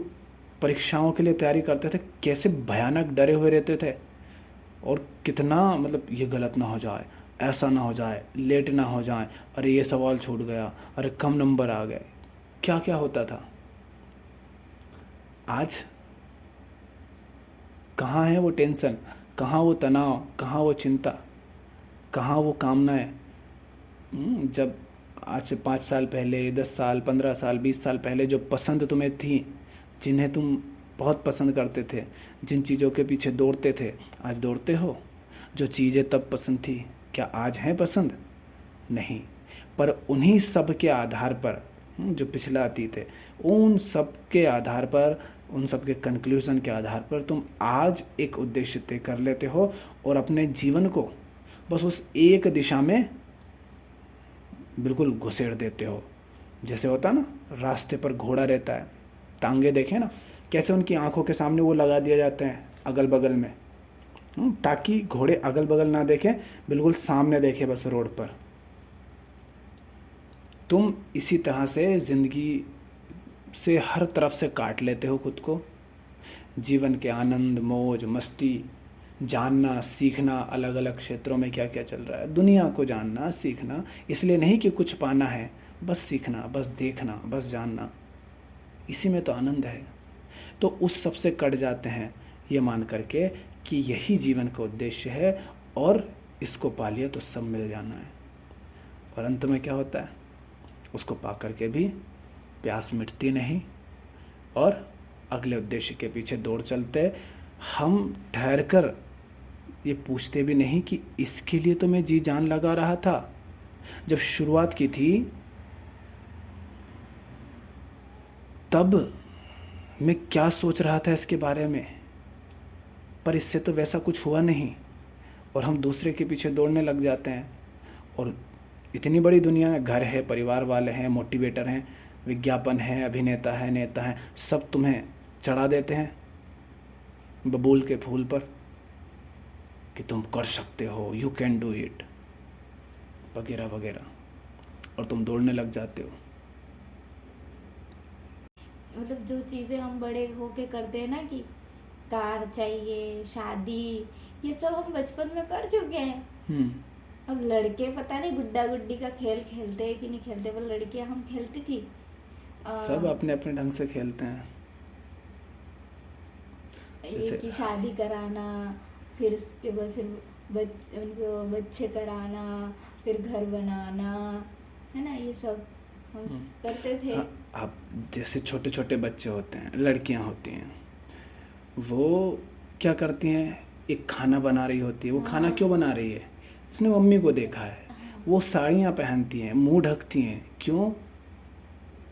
परीक्षाओं के लिए तैयारी करते थे कैसे भयानक डरे हुए रहते थे, और कितना मतलब ये गलत ना हो जाए, ऐसा ना हो जाए, लेट ना हो जाए, अरे ये सवाल छूट गया, अरे कम नंबर आ गए, क्या क्या होता था। आज कहाँ है वो टेंशन, कहाँ वो तनाव, कहाँ वो चिंता, कहाँ वो कामनाएं। जब आज से 5 साल पहले, 10 साल, 15 साल, 20 साल पहले जो पसंद तुम्हें थी, जिन्हें तुम बहुत पसंद करते थे, जिन चीज़ों के पीछे दौड़ते थे, आज दौड़ते हो? जो चीज़ें तब पसंद थी क्या आज हैं पसंद? नहीं। पर उन्हीं सब के आधार पर, जो पिछला अतीत है, उन सब के आधार पर, उन सब के कंक्लूजन के आधार पर तुम आज एक उद्देश्य तय कर लेते हो और अपने जीवन को बस उस एक दिशा में बिल्कुल घुसेड़ देते हो। जैसे होता है ना, रास्ते पर घोड़ा रहता है, टांगे देखें ना कैसे उनकी आंखों के सामने वो लगा दिए जाते हैं अगल बगल में, ताकि घोड़े अगल बगल ना देखें, बिल्कुल सामने देखे बस रोड पर। तुम इसी तरह से ज़िंदगी से हर तरफ से काट लेते हो खुद को। जीवन के आनंद, मौज, मस्ती, जानना, सीखना, अलग अलग क्षेत्रों में क्या क्या चल रहा है, दुनिया को जानना, सीखना, इसलिए नहीं कि कुछ पाना है, बस सीखना, बस देखना, बस जानना, इसी में तो आनंद है। तो उस सब से कट जाते हैं ये मान करके कि यही जीवन का उद्देश्य है और इसको पा लिया तो सब मिल जाना है। और अंत में क्या होता है, उसको पा करके भी प्यास मिटती नहीं और अगले उद्देश्य के पीछे दौड़ चलते। हम ठहर कर ये पूछते भी नहीं कि इसके लिए तो मैं जी जान लगा रहा था, जब शुरुआत की थी तब मैं क्या सोच रहा था इसके बारे में, पर इससे तो वैसा कुछ हुआ नहीं, और हम दूसरे के पीछे दौड़ने लग जाते हैं। और इतनी बड़ी दुनिया है, घर है, परिवार वाले हैं, मोटिवेटर हैं, विज्ञापन है, अभिनेता है, नेता हैं, सब तुम्हें चढ़ा देते हैं बबूल के फूल पर कि तुम कर सकते हो, यू कैन डू इट, वगैरह वगैरह, और तुम दौड़ने लग जाते हो। मतलब जो चीज़ें हम बड़े होके करते हैं ना, कि कार चाहिए, शादी, ये सब हम बचपन में कर चुके हैं। अब लड़के पता नहीं गुड्डा गुड्डी का खेल खेलते हैं कि नहीं खेलते, पर लड़कियां हम खेलती थी। सब अपने अपने ढंग से खेलते हैं। ये कि शादी कराना, फिर उसके बाद फिर उनको बच्चे कराना, फिर घर बनाना, है ना, ये सब हम करते थे। आप जैसे छोटे छोटे बच्चे होते हैं, लड़कियां होती हैं, वो क्या करती हैं, एक खाना बना रही होती है। वो खाना क्यों बना रही है, उसने मम्मी को देखा है, वो साड़ियाँ पहनती हैं, मुंह ढकती हैं, क्यों?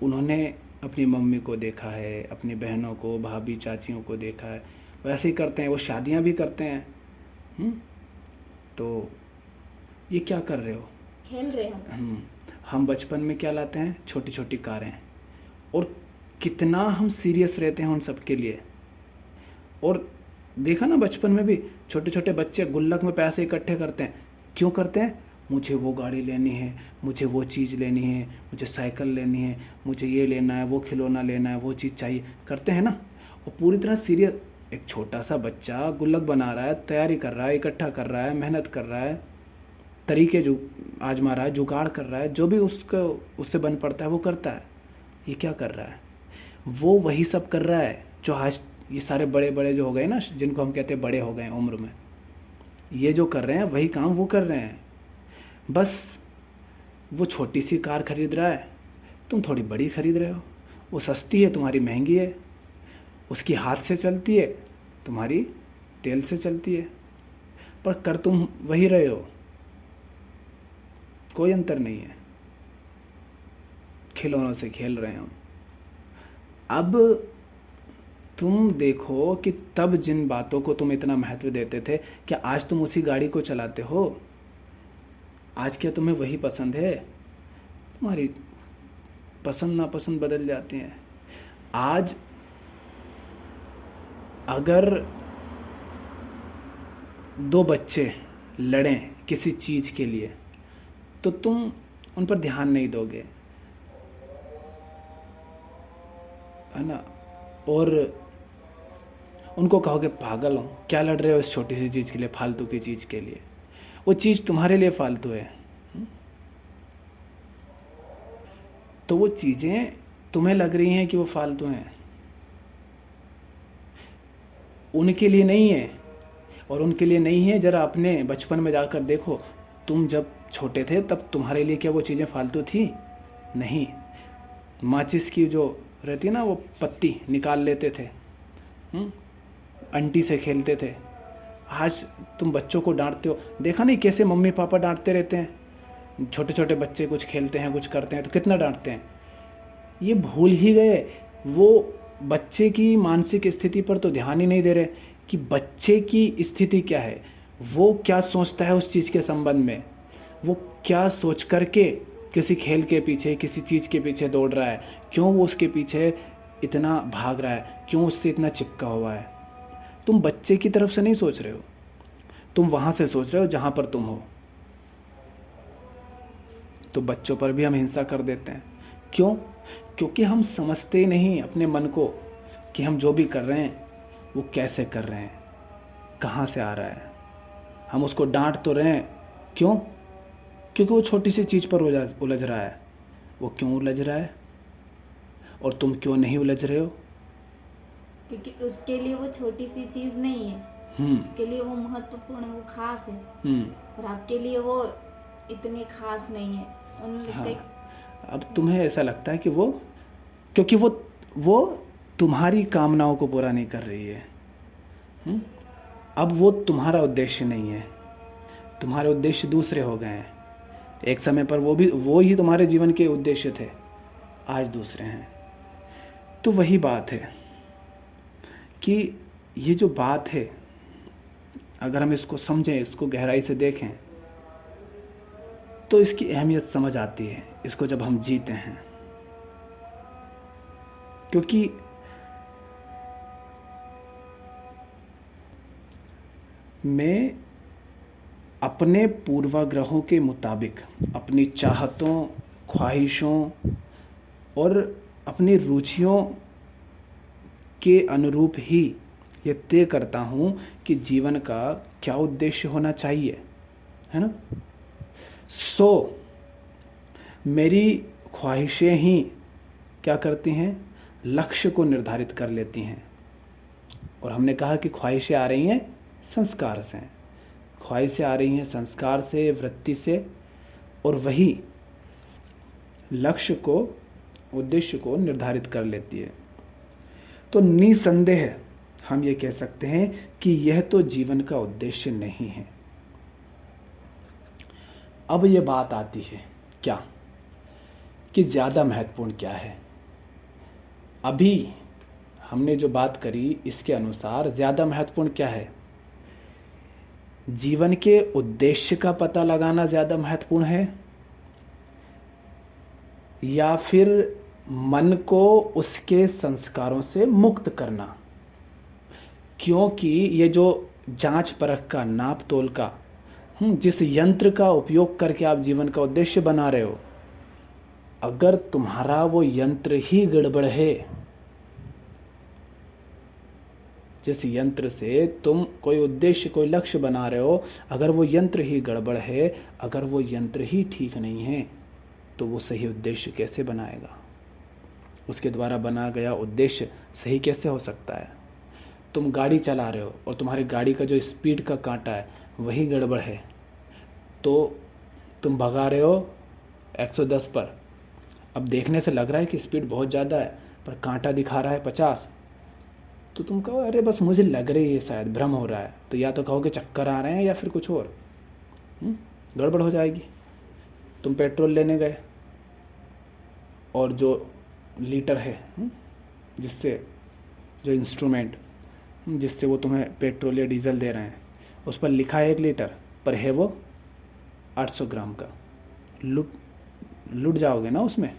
उन्होंने अपनी मम्मी को देखा है, अपनी बहनों को, भाभी, चाचियों को देखा है, वैसे ही करते हैं। वो शादियाँ भी करते हैं। तो ये क्या कर रहे हो, खेल रहे हो। हम बचपन में क्या लाते हैं, छोटी छोटी कारें, और कितना हम सीरियस रहते हैं उन सब के लिए। और देखा ना, बचपन में भी छोटे छोटे बच्चे गुल्लक में पैसे इकट्ठे करते हैं, क्यों करते हैं? मुझे वो गाड़ी लेनी है, मुझे वो चीज़ लेनी है, मुझे साइकिल लेनी है, मुझे ये लेना है, वो खिलौना लेना है, वो चीज़ चाहिए, करते हैं ना। और पूरी तरह सीरियस। एक छोटा सा बच्चा गुल्लक बना रहा है, तैयारी कर रहा है, इकट्ठा कर रहा है, मेहनत कर रहा है, तरीके जो आजमा रहा है, जुगाड़ कर रहा है, जो भी उसको उससे बन पड़ता है वो करता है। ये क्या कर रहा है? वो वही सब कर रहा है जो आज ये सारे बड़े बड़े जो हो गए ना, जिनको हम कहते हैं बड़े हो गए उम्र में, ये जो कर रहे हैं वही काम वो कर रहे हैं। बस वो छोटी सी कार खरीद रहा है, तुम थोड़ी बड़ी खरीद रहे हो। वो सस्ती है, तुम्हारी महंगी है। उसकी हाथ से चलती है, तुम्हारी तेल से चलती है, पर कर तुम वही रहे हो, कोई अंतर नहीं है। खिलौनों से खेल रहे हो। अब तुम देखो कि तब जिन बातों को तुम इतना महत्व देते थे, क्या आज तुम उसी गाड़ी को चलाते हो? आज क्या तुम्हें वही पसंद है? तुम्हारी पसंद नापसंद बदल जाती हैं। आज अगर दो बच्चे लड़ें किसी चीज़ के लिए, तो तुम उन पर ध्यान नहीं दोगे। है ना। और उनको कहोगे पागल हो, क्या लड़ रहे हो इस छोटी सी चीज़ के लिए, फालतू की चीज़ के लिए। वो चीज़ तुम्हारे लिए फालतू है। तो वो चीज़ें तुम्हें लग रही हैं कि वो फालतू हैं, उनके लिए नहीं है। और उनके लिए नहीं है, ज़रा अपने बचपन में जाकर देखो, तुम जब छोटे थे तब तुम्हारे लिए क्या वो चीज़ें फालतू थी? नहीं। माचिस की जो रहती है ना, वो पत्ती निकाल लेते थे, आंटी से खेलते थे। आज तुम बच्चों को डांटते हो, देखा नहीं कैसे मम्मी पापा डांटते रहते हैं। छोटे छोटे बच्चे कुछ खेलते हैं, कुछ करते हैं तो कितना डांटते हैं। ये भूल ही गए, वो बच्चे की मानसिक स्थिति पर तो ध्यान ही नहीं दे रहे कि बच्चे की स्थिति क्या है, वो क्या सोचता है उस चीज़ के संबंध में, वो क्या सोच करके किसी खेल के पीछे, किसी चीज़ के पीछे दौड़ रहा है, क्यों वो उसके पीछे इतना भाग रहा है, क्यों उससे इतना चिपका हुआ है। तुम बच्चे की तरफ से नहीं सोच रहे हो, तुम वहाँ से सोच रहे हो जहाँ पर तुम हो। तो बच्चों पर भी हम हिंसा कर देते हैं। क्यों? क्योंकि हम समझते ही नहीं अपने मन को कि हम जो भी कर रहे हैं वो कैसे कर रहे हैं, कहाँ से आ रहा है। हम उसको डांट तो रहे हैं, क्यों? क्योंकि वो छोटी सी चीज़ पर उलझ रहा है। वो क्यों उलझ रहा है और तुम क्यों नहीं उलझ रहे हो? क्योंकि उसके लिए वो छोटी सी चीज नहीं है, उसके लिए वो महत्वपूर्ण, वो खास है। और आपके लिए वो इतनी खास नहीं है। हाँ। अब तुम्हें ऐसा लगता है कि वो, क्योंकि वो तुम्हारी कामनाओं को पूरा नहीं कर रही है। अब वो तुम्हारा उद्देश्य नहीं है, तुम्हारे उद्देश्य दूसरे हो गए हैं। एक समय पर वो ही तुम्हारे जीवन के उद्देश्य थे, आज दूसरे हैं। तो वही बात है कि ये जो बात है, अगर हम इसको समझें, इसको गहराई से देखें, तो इसकी अहमियत समझ आती है, इसको जब हम जीते हैं। क्योंकि मैं अपने पूर्वाग्रहों के मुताबिक, अपनी चाहतों, ख्वाहिशों और अपनी रुचियों के अनुरूप ही ये तय करता हूँ कि जीवन का क्या उद्देश्य होना चाहिए, है ना। मेरी ख्वाहिशें ही क्या करती हैं, लक्ष्य को निर्धारित कर लेती हैं। और हमने कहा कि ख्वाहिशें आ रही हैं संस्कार से, ख्वाहिशें आ रही हैं संस्कार से, वृत्ति से, और वही लक्ष्य को, उद्देश्य को निर्धारित कर लेती है। तो निसंदेह हम ये कह सकते हैं कि यह तो जीवन का उद्देश्य नहीं है। अब ये बात आती है क्या, कि ज़्यादा महत्वपूर्ण क्या है। अभी हमने जो बात करी इसके अनुसार ज़्यादा महत्वपूर्ण क्या है, जीवन के उद्देश्य का पता लगाना ज़्यादा महत्वपूर्ण है, या फिर मन को उसके संस्कारों से मुक्त करना। क्योंकि ये जो जांच परख का, नाप तोल का, जिस यंत्र का उपयोग करके आप जीवन का उद्देश्य बना रहे हो, अगर तुम्हारा वो यंत्र ही गड़बड़ है, जिस यंत्र से तुम कोई उद्देश्य, कोई लक्ष्य बना रहे हो, अगर वो यंत्र ही गड़बड़ है, अगर वो यंत्र ही ठीक नहीं है, तो वो सही उद्देश्य कैसे बनाएगा? उसके द्वारा बना गया उद्देश्य सही कैसे हो सकता है? तुम गाड़ी चला रहे हो और तुम्हारी गाड़ी का जो स्पीड का कांटा है वही गड़बड़ है, तो तुम भगा रहे हो 110 पर। अब देखने से लग रहा है कि स्पीड बहुत ज़्यादा है, पर कांटा दिखा रहा है 50, तो तुम कहो अरे बस मुझे लग रही है, शायद भ्रम हो रहा है। तो या तो कहो कि चक्कर आ रहे हैं या फिर कुछ और, गड़बड़ हो जाएगी। तुम पेट्रोल लेने गए और जो लीटर है, जिससे, जो इंस्ट्रूमेंट जिससे वो तुम्हें पेट्रोल या डीजल दे रहे हैं, उस पर लिखा है 1 लीटर, पर है वो 800 ग्राम का। लुट जाओगे ना उसमें,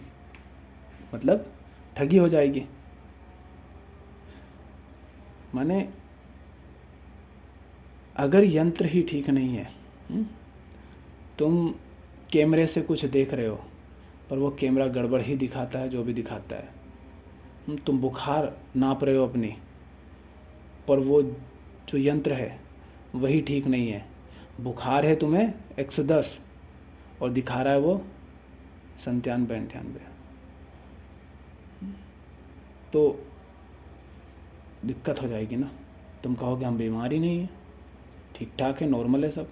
मतलब ठगी हो जाएगी। माने अगर यंत्र ही ठीक नहीं है, तुम कैमरे से कुछ देख रहे हो पर वो कैमरा गड़बड़ ही दिखाता है, जो भी दिखाता है, तुम बुखार नाप रहे हो अपनी, पर वो जो यंत्र है वही ठीक नहीं है। बुखार है तुम्हें 110 और दिखा रहा है वो 97-98। तो दिक्कत हो जाएगी ना। तुम कहोगे हम बीमार ही नहीं है, ठीक ठाक है, नॉर्मल है सब।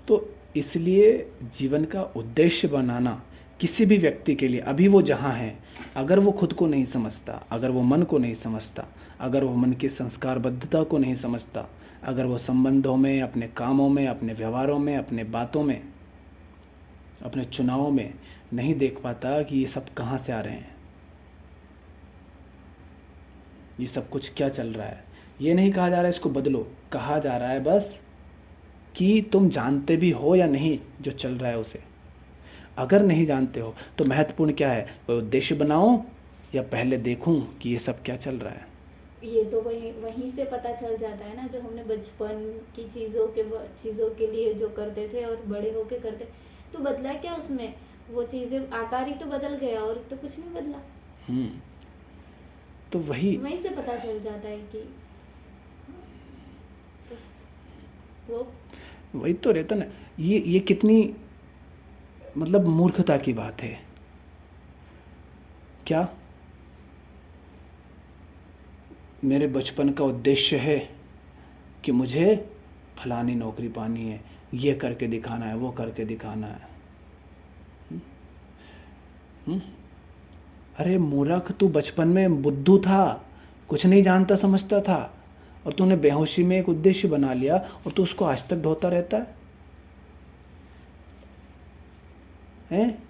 तो इसलिए जीवन का उद्देश्य बनाना किसी भी व्यक्ति के लिए, अभी वो जहाँ है, अगर वो खुद को नहीं समझता, अगर वो मन को नहीं समझता, अगर वो मन की संस्कारबद्धता को नहीं समझता, अगर वो संबंधों में, अपने कामों में, अपने व्यवहारों में, अपने बातों में, अपने चुनावों में नहीं देख पाता कि ये सब कहाँ से आ रहे हैं, ये सब कुछ क्या चल रहा है। ये नहीं कहा जा रहा है इसको बदलो, कहा जा रहा है बस कि तुम जानते भी हो या नहीं जो चल रहा है उसे। अगर नहीं जानते हो तो महत्वपूर्ण क्या है, कोई उद्देश्य बनाओ या पहले देखूं कि ये सब क्या चल रहा है। ये तो वहीं से पता चल जाता है ना, जो हमने बचपन की चीज़ों के लिए जो करते थे और बड़े होके करते, तो बदला क्या उसमें? वो चीज़ें, आकार ही तो बदल गया और तो कुछ नहीं बदला। तो वहीं से पता चल जाता है कि वो वही तो रहता ना। ये कितनी मतलब मूर्खता की बात है क्या। मेरे बचपन का उद्देश्य है कि मुझे फलानी नौकरी पानी है, ये करके दिखाना है, वो करके दिखाना है। अरे मूर्ख, तू बचपन में बुद्धू था, कुछ नहीं जानता समझता था, और तूने बेहोशी में एक उद्देश्य बना लिया और तू उसको आज तक ढोता रहता है। हैं?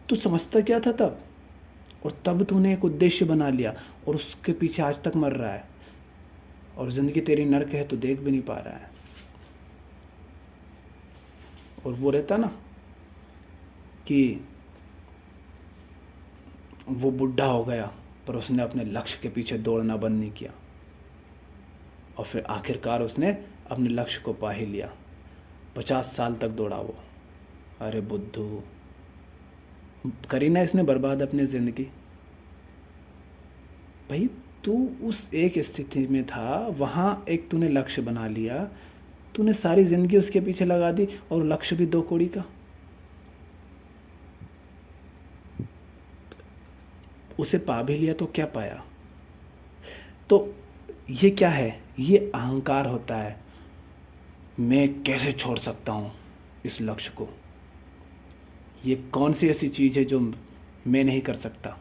तू समझता क्या था तब? और तब तूने एक उद्देश्य बना लिया और उसके पीछे आज तक मर रहा है, और जिंदगी तेरी नर्क है तो देख भी नहीं पा रहा है। और वो रहता ना कि वो बुढ़ा हो गया पर उसने अपने लक्ष्य के पीछे दौड़ना बंद नहीं किया, और फिर आखिरकार उसने अपने लक्ष्य को पा ही लिया। 50 साल तक दौड़ा वो। अरे बुद्धू, करी ना इसने बर्बाद अपनी जिंदगी। भाई तू उस एक स्थिति में था, वहां एक तूने लक्ष्य बना लिया, तूने सारी जिंदगी उसके पीछे लगा दी, और लक्ष्य भी 2 कौड़ी का। उसे पा भी लिया तो क्या पाया? तो ये क्या है? ये अहंकार होता है। मैं कैसे छोड़ सकता हूं इस लक्ष्य को? ये कौन सी ऐसी चीज है जो मैं नहीं कर सकता,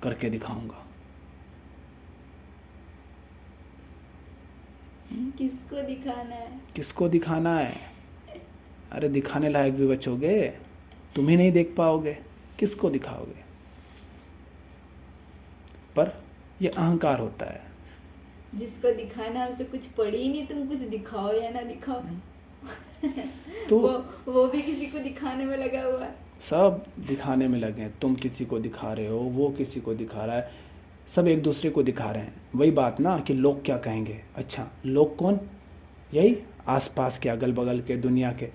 करके दिखाऊंगा। किसको दिखाना है? किसको दिखाना है? अरे दिखाने लायक भी बचोगे, तुम ही नहीं देख पाओगे, किसको दिखाओगे? पर ये अहंकार होता है। जिसको दिखाना है उसे कुछ पड़ी ही नहीं, तुम कुछ दिखाओ या ना दिखाओ। तो वो भी किसी को दिखाने में लगा हुआ है। सब दिखाने में लगे हैं। तुम किसी को दिखा रहे हो, वो किसी को दिखा रहा है, सब एक दूसरे को दिखा रहे हैं। वही बात ना कि लोग क्या कहेंगे। अच्छा, लोग कौन? यही आसपास के, अगल बगल के, दुनिया के।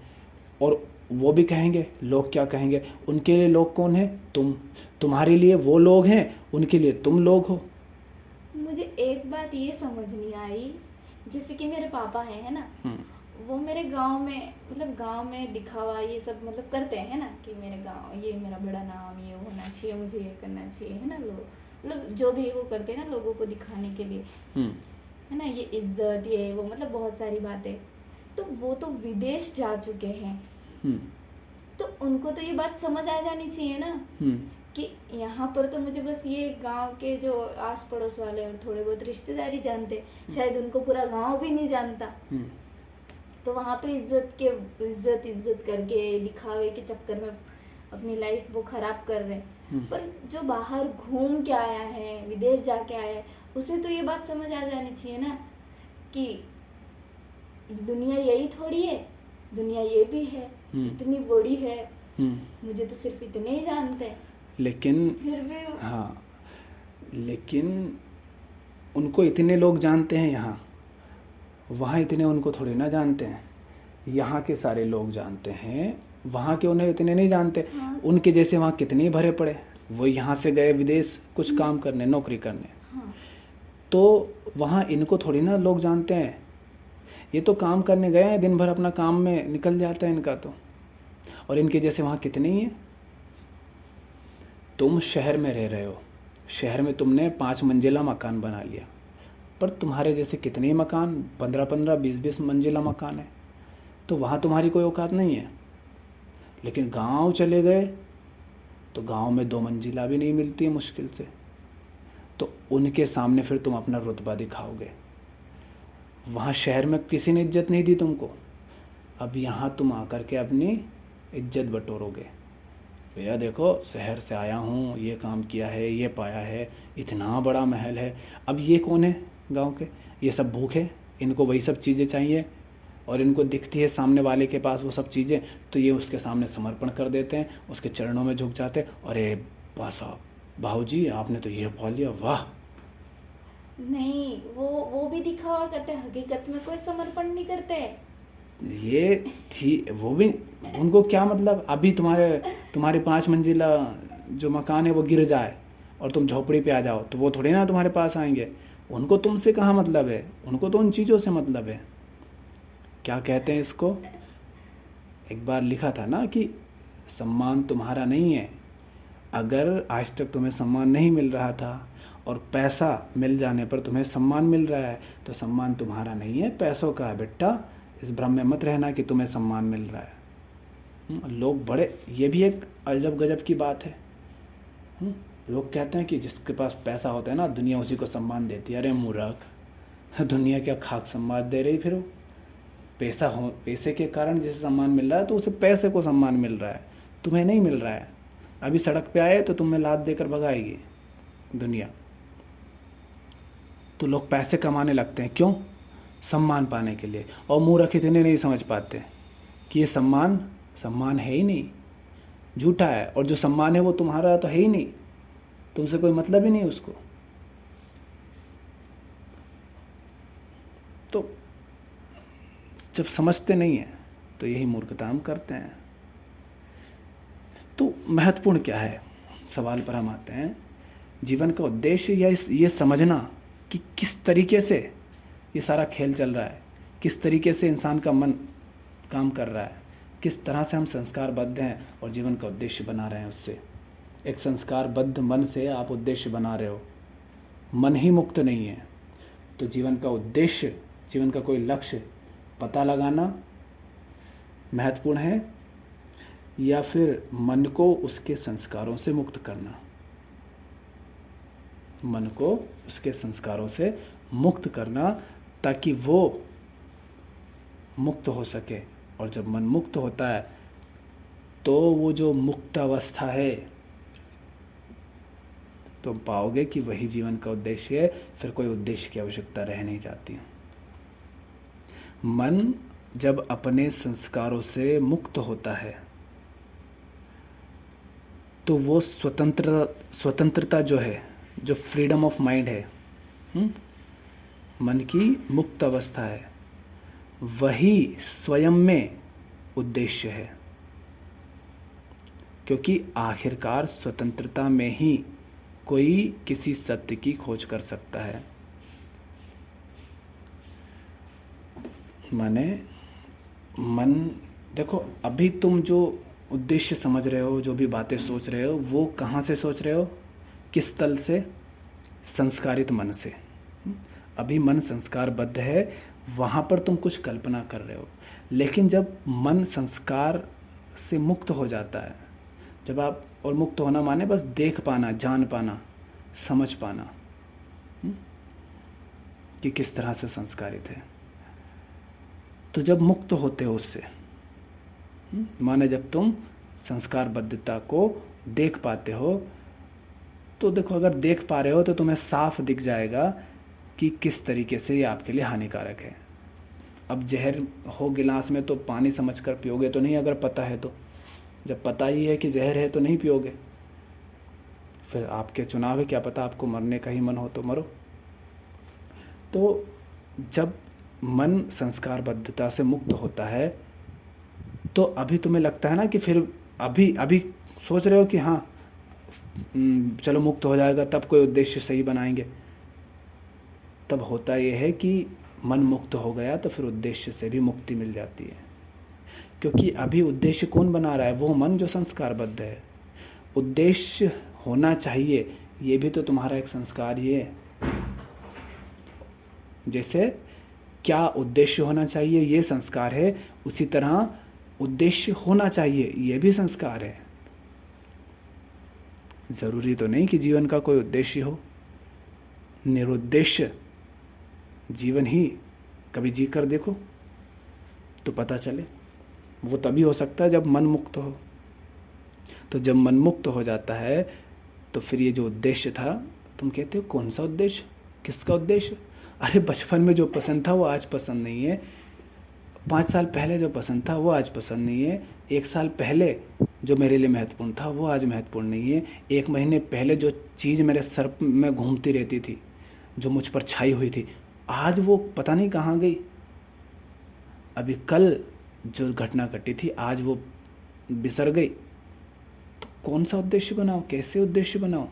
और वो भी कहेंगे, लोग क्या कहेंगे। उनके लिए लोग कौन है? तुम। तुम्हारे लिए वो लोग हैं, उनके लिए तुम लोग हो। मुझे एक बात ये समझ नहीं आई, जैसे कि मेरे पापा है ना, वो मेरे गांव में, मतलब गांव में दिखावा ये सब मतलब करते हैं ना, कि मेरे गांव, ये मेरा बड़ा नाम, ये होना चाहिए, मुझे ये करना चाहिए, है ना। लोग मतलब जो भी वो करते हैं ना लोगों को दिखाने के लिए, है ना, ये इज्जत, ये वो, मतलब बहुत सारी बातें। तो वो तो विदेश जा चुके हैं, तो उनको तो ये बात समझ आ जानी चाहिए ना कि यहाँ पर तो मुझे बस ये गांव के जो आस पड़ोस वाले और थोड़े बहुत रिश्तेदारी जानते, शायद उनको पूरा गांव भी नहीं जानता। तो वहाँ पे इज्जत करके दिखावे के चक्कर में अपनी लाइफ वो खराब कर रहे हैं। पर जो बाहर घूम के आया है, विदेश जाके आया है, उसे तो ये बात समझ आ जानी चाहिए ना कि दुनिया यही थोड़ी है, दुनिया ये भी है, इतनी बड़ी है, मुझे तो सिर्फ इतने ही जानते हैं। लेकिन फिर भी हाँ, लेकिन उनको इतने लोग जानते हैं यहाँ, वहाँ इतने उनको थोड़ी ना जानते हैं। यहाँ के सारे लोग जानते हैं वहाँ के उन्हें इतने नहीं जानते। हाँ। उनके जैसे वहाँ कितने ही भरे पड़े, वो यहाँ से गए विदेश कुछ काम करने, नौकरी करने, हाँ। तो वहाँ इनको थोड़ी ना लोग जानते हैं। ये तो काम करने गए हैं, दिन भर अपना काम में निकल जाता है इनका तो, और इनके जैसे वहाँ कितने ही हैं। तुम शहर में रह रहे हो, शहर में तुमने 5 मंजिला मकान बना लिया, पर तुम्हारे जैसे कितने ही मकान 15-15, 20-20 मंजिला मकान है, तो वहाँ तुम्हारी कोई औकात नहीं है। लेकिन गांव चले गए तो गांव में 2 मंजिला भी नहीं मिलती है मुश्किल से, तो उनके सामने फिर तुम अपना रुतबा दिखाओगे। वहाँ शहर में किसी ने इज्जत नहीं दी तुमको, अब यहाँ तुम आकर के अपनी इज्जत बटोरोगे। भैया देखो शहर से आया हूँ, ये काम किया है, ये पाया है, इतना बड़ा महल है। अब ये कौन है गांव के? ये सब भूखे, इनको वही सब चीज़ें चाहिए, और इनको दिखती है सामने वाले के पास वो सब चीज़ें, तो ये उसके सामने समर्पण कर देते हैं, उसके चरणों में झुक जाते हैं। अरे बा साहब, भाऊ जी आपने तो ये पा लिया, वाह। नहीं, वो भी दिखावा करते, हकीकत में कोई समर्पण नहीं करते। ये थी वो भी, उनको क्या मतलब, अभी तुम्हारे 5 मंजिला जो मकान है वो गिर जाए और तुम झोपड़ी पे आ जाओ, तो वो थोड़ी ना तुम्हारे पास आएंगे। उनको तुमसे कहाँ मतलब है, उनको तो उन चीज़ों से मतलब है। क्या कहते हैं इसको, एक बार लिखा था ना कि सम्मान तुम्हारा नहीं है। अगर आज तक तुम्हें सम्मान नहीं मिल रहा था और पैसा मिल जाने पर तुम्हें सम्मान मिल रहा है, तो सम्मान तुम्हारा नहीं है, पैसों का है बेटा। इस भ्रम में मत रहना कि तुम्हें सम्मान मिल रहा है। लोग बड़े, ये भी एक अजब गजब की बात है। लोग कहते हैं कि जिसके पास पैसा होता है ना, दुनिया उसी को सम्मान देती है। अरे मूर्ख, दुनिया क्या खाक सम्मान दे रही फिर वो? पैसे के कारण जिसे सम्मान मिल रहा है तो उसे पैसे को सम्मान मिल रहा है, तुम्हें नहीं मिल रहा है। अभी सड़क पे आए तो तुम्हें लात देकर भगाएगी दुनिया। तो लोग पैसे कमाने लगते हैं, क्यों? सम्मान पाने के लिए। और मूर्ख इतने नहीं समझ पाते कि ये सम्मान है ही नहीं, झूठा है। और जो सम्मान है वो तुम्हारा तो है ही नहीं, तुमसे कोई मतलब ही नहीं उसको। तो जब समझते नहीं है तो यही मूर्खता हम करते हैं। तो महत्वपूर्ण क्या है, सवाल पर हम आते हैं। जीवन का उद्देश्य या ये समझना कि किस तरीके से ये सारा खेल चल रहा है, किस तरीके से इंसान का मन काम कर रहा है, किस तरह से हम संस्कारबद्ध हैं और जीवन का उद्देश्य बना रहे हैं उससे। एक संस्कारबद्ध मन से आप उद्देश्य बना रहे हो, मन ही मुक्त नहीं है, तो जीवन का उद्देश्य, जीवन का कोई लक्ष्य पता लगाना महत्वपूर्ण है, या फिर मन को उसके संस्कारों से मुक्त करना। मन को उसके संस्कारों से मुक्त करना ताकि वो मुक्त हो सके। और जब मन मुक्त होता है तो वो जो मुक्त अवस्था है, तो पाओगे कि वही जीवन का उद्देश्य है। फिर कोई उद्देश्य की आवश्यकता रह नहीं जाती। मन जब अपने संस्कारों से मुक्त होता है तो वो स्वतंत्रता जो है, जो फ्रीडम ऑफ माइंड है, मन की मुक्त अवस्था है, वही स्वयं में उद्देश्य है। क्योंकि आखिरकार स्वतंत्रता में ही कोई किसी सत्य की खोज कर सकता है। मन देखो, अभी तुम जो उद्देश्य समझ रहे हो, जो भी बातें सोच रहे हो, वो कहाँ से सोच रहे हो, किस तल से? संस्कारित मन से। अभी मन संस्कारबद्ध है, वहाँ पर तुम कुछ कल्पना कर रहे हो। लेकिन जब मन संस्कार से मुक्त हो जाता है, जब आप, और मुक्त होना माने बस देख पाना, जान पाना, समझ पाना कि किस तरह से संस्कारित है, तो जब मुक्त होते हो उससे, माने जब तुम संस्कारबद्धता को देख पाते हो, तो देखो, अगर देख पा रहे हो तो तुम्हें साफ दिख जाएगा कि किस तरीके से ये आपके लिए हानिकारक है। अब जहर हो गिलास में तो पानी समझकर पियोगे तो नहीं, अगर पता है तो। जब पता ही है कि जहर है तो नहीं पियोगे। फिर आपके चुनाव है, क्या पता आपको मरने का ही मन हो तो मरो। तो जब मन संस्कारबद्धता से मुक्त होता है तो अभी तुम्हें लगता है ना कि फिर अभी अभी सोच रहे हो कि हाँ चलो मुक्त हो जाएगा तब कोई उद्देश्य सही बनाएंगे। तब होता यह है कि मन मुक्त हो गया तो फिर उद्देश्य से भी मुक्ति मिल जाती है, क्योंकि अभी उद्देश्य कौन बना रहा है? वो मन जो संस्कारबद्ध है। उद्देश्य होना चाहिए, ये भी तो तुम्हारा एक संस्कार ही है। जैसे क्या उद्देश्य होना चाहिए ये संस्कार है, उसी तरह उद्देश्य होना चाहिए ये भी संस्कार है। जरूरी तो नहीं कि जीवन का कोई उद्देश्य हो, निरुद्देश्य जीवन ही कभी जी कर देखो तो पता चले। वो तभी हो सकता है जब मन मुक्त हो। तो जब मन मुक्त हो जाता है तो फिर ये जो उद्देश्य था, तुम कहते हो कौन सा उद्देश्य, किसका उद्देश्य? अरे बचपन में जो पसंद था वो आज पसंद नहीं है, 5 साल पहले जो पसंद था वो आज पसंद नहीं है, 1 साल पहले जो मेरे लिए महत्वपूर्ण था वो आज महत्वपूर्ण नहीं है, 1 महीने पहले जो चीज़ मेरे सर में घूमती रहती थी, जो मुझ पर छाई हुई थी, आज वो पता नहीं कहाँ गई। अभी कल जो घटना घटी थी आज वो बिसर गई। तो कौन सा उद्देश्य बनाओ, कैसे उद्देश्य बनाओ?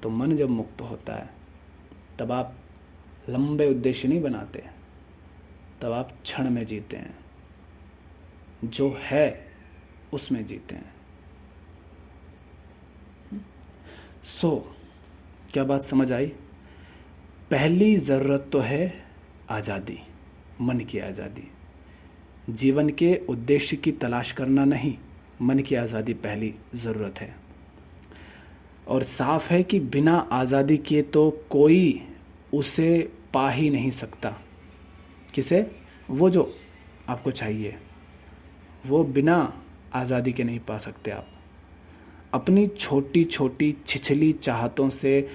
तो मन जब मुक्त होता है तब आप लंबे उद्देश्य नहीं बनाते, तब आप क्षण में जीते हैं, जो है उसमें जीते हैं। क्या बात समझ आई? पहली ज़रूरत तो है आज़ादी, मन की आज़ादी। जीवन के उद्देश्य की तलाश करना नहीं, मन की आज़ादी पहली ज़रूरत है। और साफ है कि बिना आज़ादी के तो कोई उसे पा ही नहीं सकता। किसे? वो जो आपको चाहिए, वो बिना आज़ादी के नहीं पा सकते आप। अपनी छोटी छोटी छिछली चाहतों से,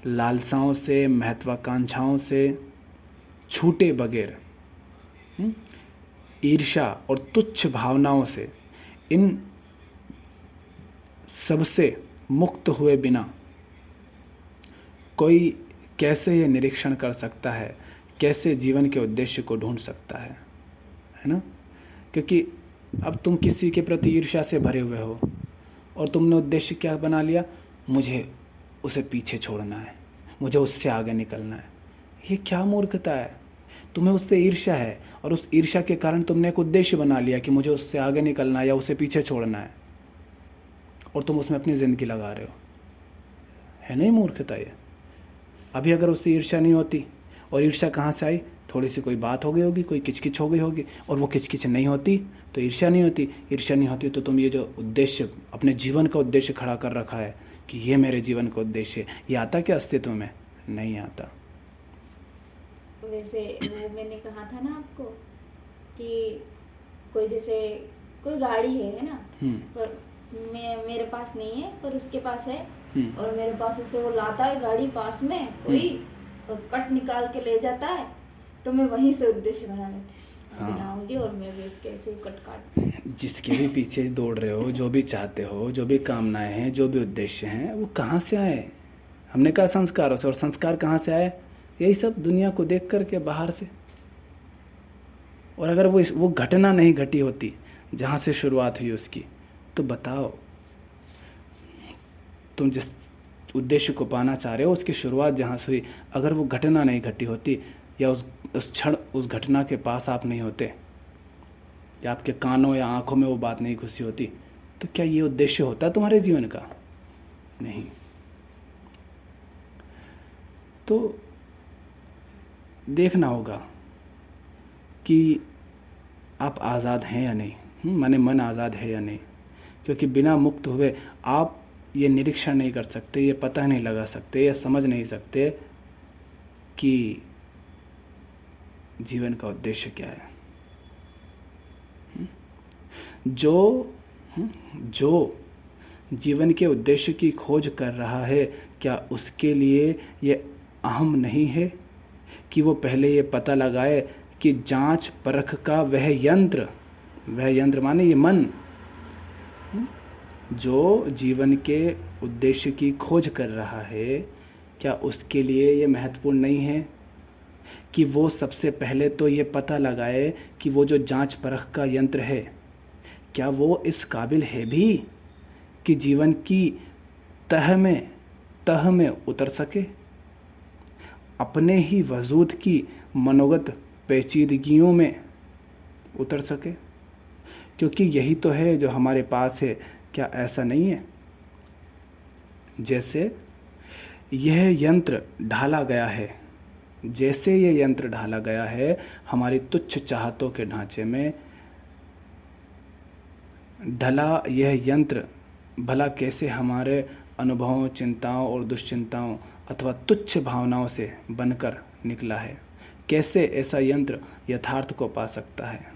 लालसाओं से, महत्वाकांक्षाओं से छूटे बगैर, ईर्ष्या और तुच्छ भावनाओं से, इन सबसे मुक्त हुए बिना कोई कैसे ये निरीक्षण कर सकता है, कैसे जीवन के उद्देश्य को ढूंढ सकता है ना? क्योंकि अब तुम किसी के प्रति ईर्ष्या से भरे हुए हो और तुमने उद्देश्य क्या बना लिया, मुझे उसे पीछे छोड़ना है, मुझे उससे आगे निकलना है। ये क्या मूर्खता है? तुम्हें उससे ईर्ष्या है और उस ईर्ष्या के कारण तुमने एक उद्देश्य बना लिया कि मुझे उससे आगे निकलना है या उसे पीछे छोड़ना है, और तुम उसमें अपनी ज़िंदगी लगा रहे हो। है नहीं मूर्खता ये? अभी अगर उससे ईर्ष्या नहीं होती, और ईर्ष्या कहाँ से आई? थोड़ी सी कोई बात हो गई होगी, कोई किचकिच हो गई होगी, और वो किचकिच नहीं होती तो ईर्ष्या नहीं होती। ईर्ष्या नहीं होती तो तुम ये जो उद्देश्य, अपने जीवन का उद्देश्य खड़ा कर रखा है कि ये मेरे जीवन का उद्देश्य है, ये आता क्या अस्तित्व में? नहीं आता। वैसे वो मैंने कहा था ना आपको कि कोई जैसे कोई गाड़ी है ना, पर मेरे पास नहीं है पर उसके पास है, और मेरे पास उसे वो लाता है गाड़ी पास में कोई, और कट निकाल के ले जाता है, तो मैं वहीं से उद्देश्य बना लेती हूँ, बनाऊंगी और मैं भी इसके ऐसे ही कट काट। जिसके भी पीछे दौड़ रहे हो, जो भी चाहते हो, जो भी कामनाएं हैं, जो भी उद्देश्य हैं, वो कहाँ से आए? हमने कहा संस्कारों से। और संस्कार कहाँ से आए? यही सब दुनिया को देख कर के बाहर से। और अगर वो घटना नहीं घटी होती जहाँ से शुरुआत हुई उसकी, तो बताओ तुम जिस उद्देश्य को पाना चाह रहे हो उसकी शुरुआत जहाँ से हुई, अगर वो घटना नहीं घटी होती, या उस क्षण उस घटना के पास आप नहीं होते, या आपके कानों या आंखों में वो बात नहीं घुसी होती, तो क्या ये उद्देश्य होता तुम्हारे जीवन का? नहीं। तो देखना होगा कि आप आज़ाद हैं या नहीं, माने मन आज़ाद है या नहीं। क्योंकि बिना मुक्त हुए आप ये निरीक्षण नहीं कर सकते, ये पता नहीं लगा सकते, ये समझ नहीं सकते कि जीवन का उद्देश्य क्या है। जो जीवन के उद्देश्य की खोज कर रहा है, क्या उसके लिए ये अहम नहीं है कि वो पहले ये पता लगाए कि जांच परख का वह यंत्र माने ये मन, जो जीवन के उद्देश्य की खोज कर रहा है, क्या उसके लिए ये महत्वपूर्ण नहीं है कि वो सबसे पहले तो ये पता लगाए कि वो जो जांच परख का यंत्र है, क्या वो इस काबिल है भी कि जीवन की तह में उतर सके, अपने ही वजूद की मनोगत पेचीदगियों में उतर सके। क्योंकि यही तो है जो हमारे पास है, क्या ऐसा नहीं है? जैसे यह यंत्र ढाला गया है, जैसे ये यंत्र ढाला गया है हमारी तुच्छ चाहतों के ढांचे में, ढला यह यंत्र भला कैसे हमारे अनुभवों, चिंताओं और दुश्चिंताओं अथवा तुच्छ भावनाओं से बनकर निकला है? कैसे ऐसा यंत्र यथार्थ को पा सकता है?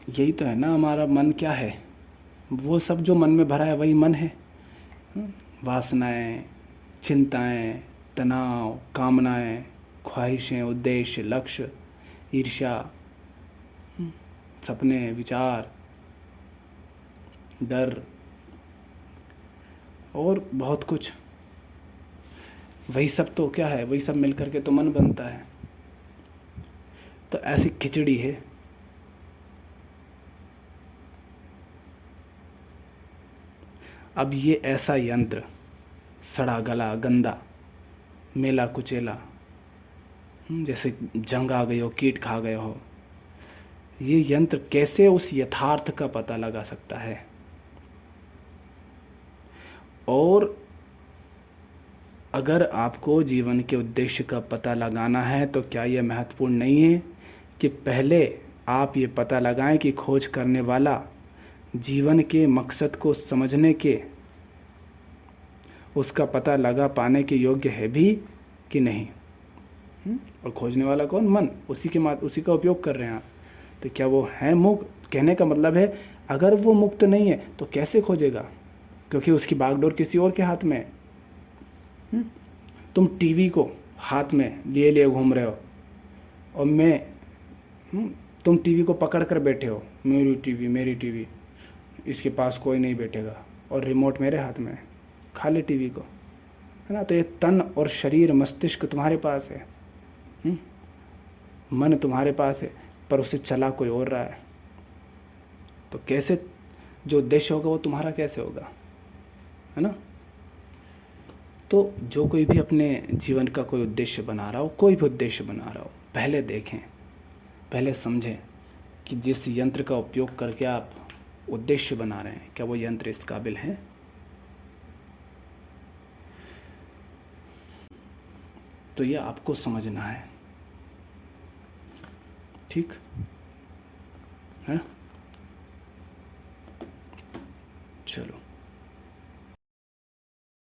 यही तो है ना हमारा मन। क्या है वो सब जो मन में भरा है वही मन है। वासनाएं, चिंताएं, तनाव, कामनाएं, ख्वाहिशें, उद्देश्य, लक्ष्य, ईर्ष्या, सपने, विचार, डर और बहुत कुछ, वही सब तो क्या है, वही सब मिलकर के तो मन बनता है। तो ऐसी खिचड़ी है। अब ये ऐसा यंत्र सड़ा गला, गंदा, मेला कुचेला, जैसे जंग आ गई हो, कीट खा गए हो, ये यंत्र कैसे उस यथार्थ का पता लगा सकता है? और अगर आपको जीवन के उद्देश्य का पता लगाना है तो क्या यह महत्वपूर्ण नहीं है कि पहले आप ये पता लगाएं कि खोज करने वाला जीवन के मकसद को समझने के, उसका पता लगा पाने के योग्य है भी कि नहीं? और खोजने वाला कौन? मन। उसी का उपयोग कर रहे हैं आप। तो क्या वो है मुक्त? कहने का मतलब है अगर वो मुक्त नहीं है तो कैसे खोजेगा? क्योंकि उसकी बागडोर किसी और के हाथ में है। तुम टीवी को हाथ में लिए लिए घूम रहे हो और तुम टीवी को पकड़ कर बैठे हो, मेरी टीवी, इसके पास कोई नहीं बैठेगा और रिमोट मेरे हाथ में है, खा ले टीवी को, है ना? तो ये तन और शरीर, मस्तिष्क तुम्हारे पास है, मन तुम्हारे पास है, पर उसे चला कोई और रहा है। तो कैसे जो उद्देश्य होगा वो तुम्हारा कैसे होगा, है ना? तो जो कोई भी अपने जीवन का कोई उद्देश्य बना रहा हो, कोई भी उद्देश्य बना रहा हो, पहले देखें, पहले समझें कि जिस यंत्र का उपयोग करके आप उद्देश्य बना रहे हैं, क्या वो यंत्र इस काबिल है? तो ये आपको समझना है, ठीक है? चलो।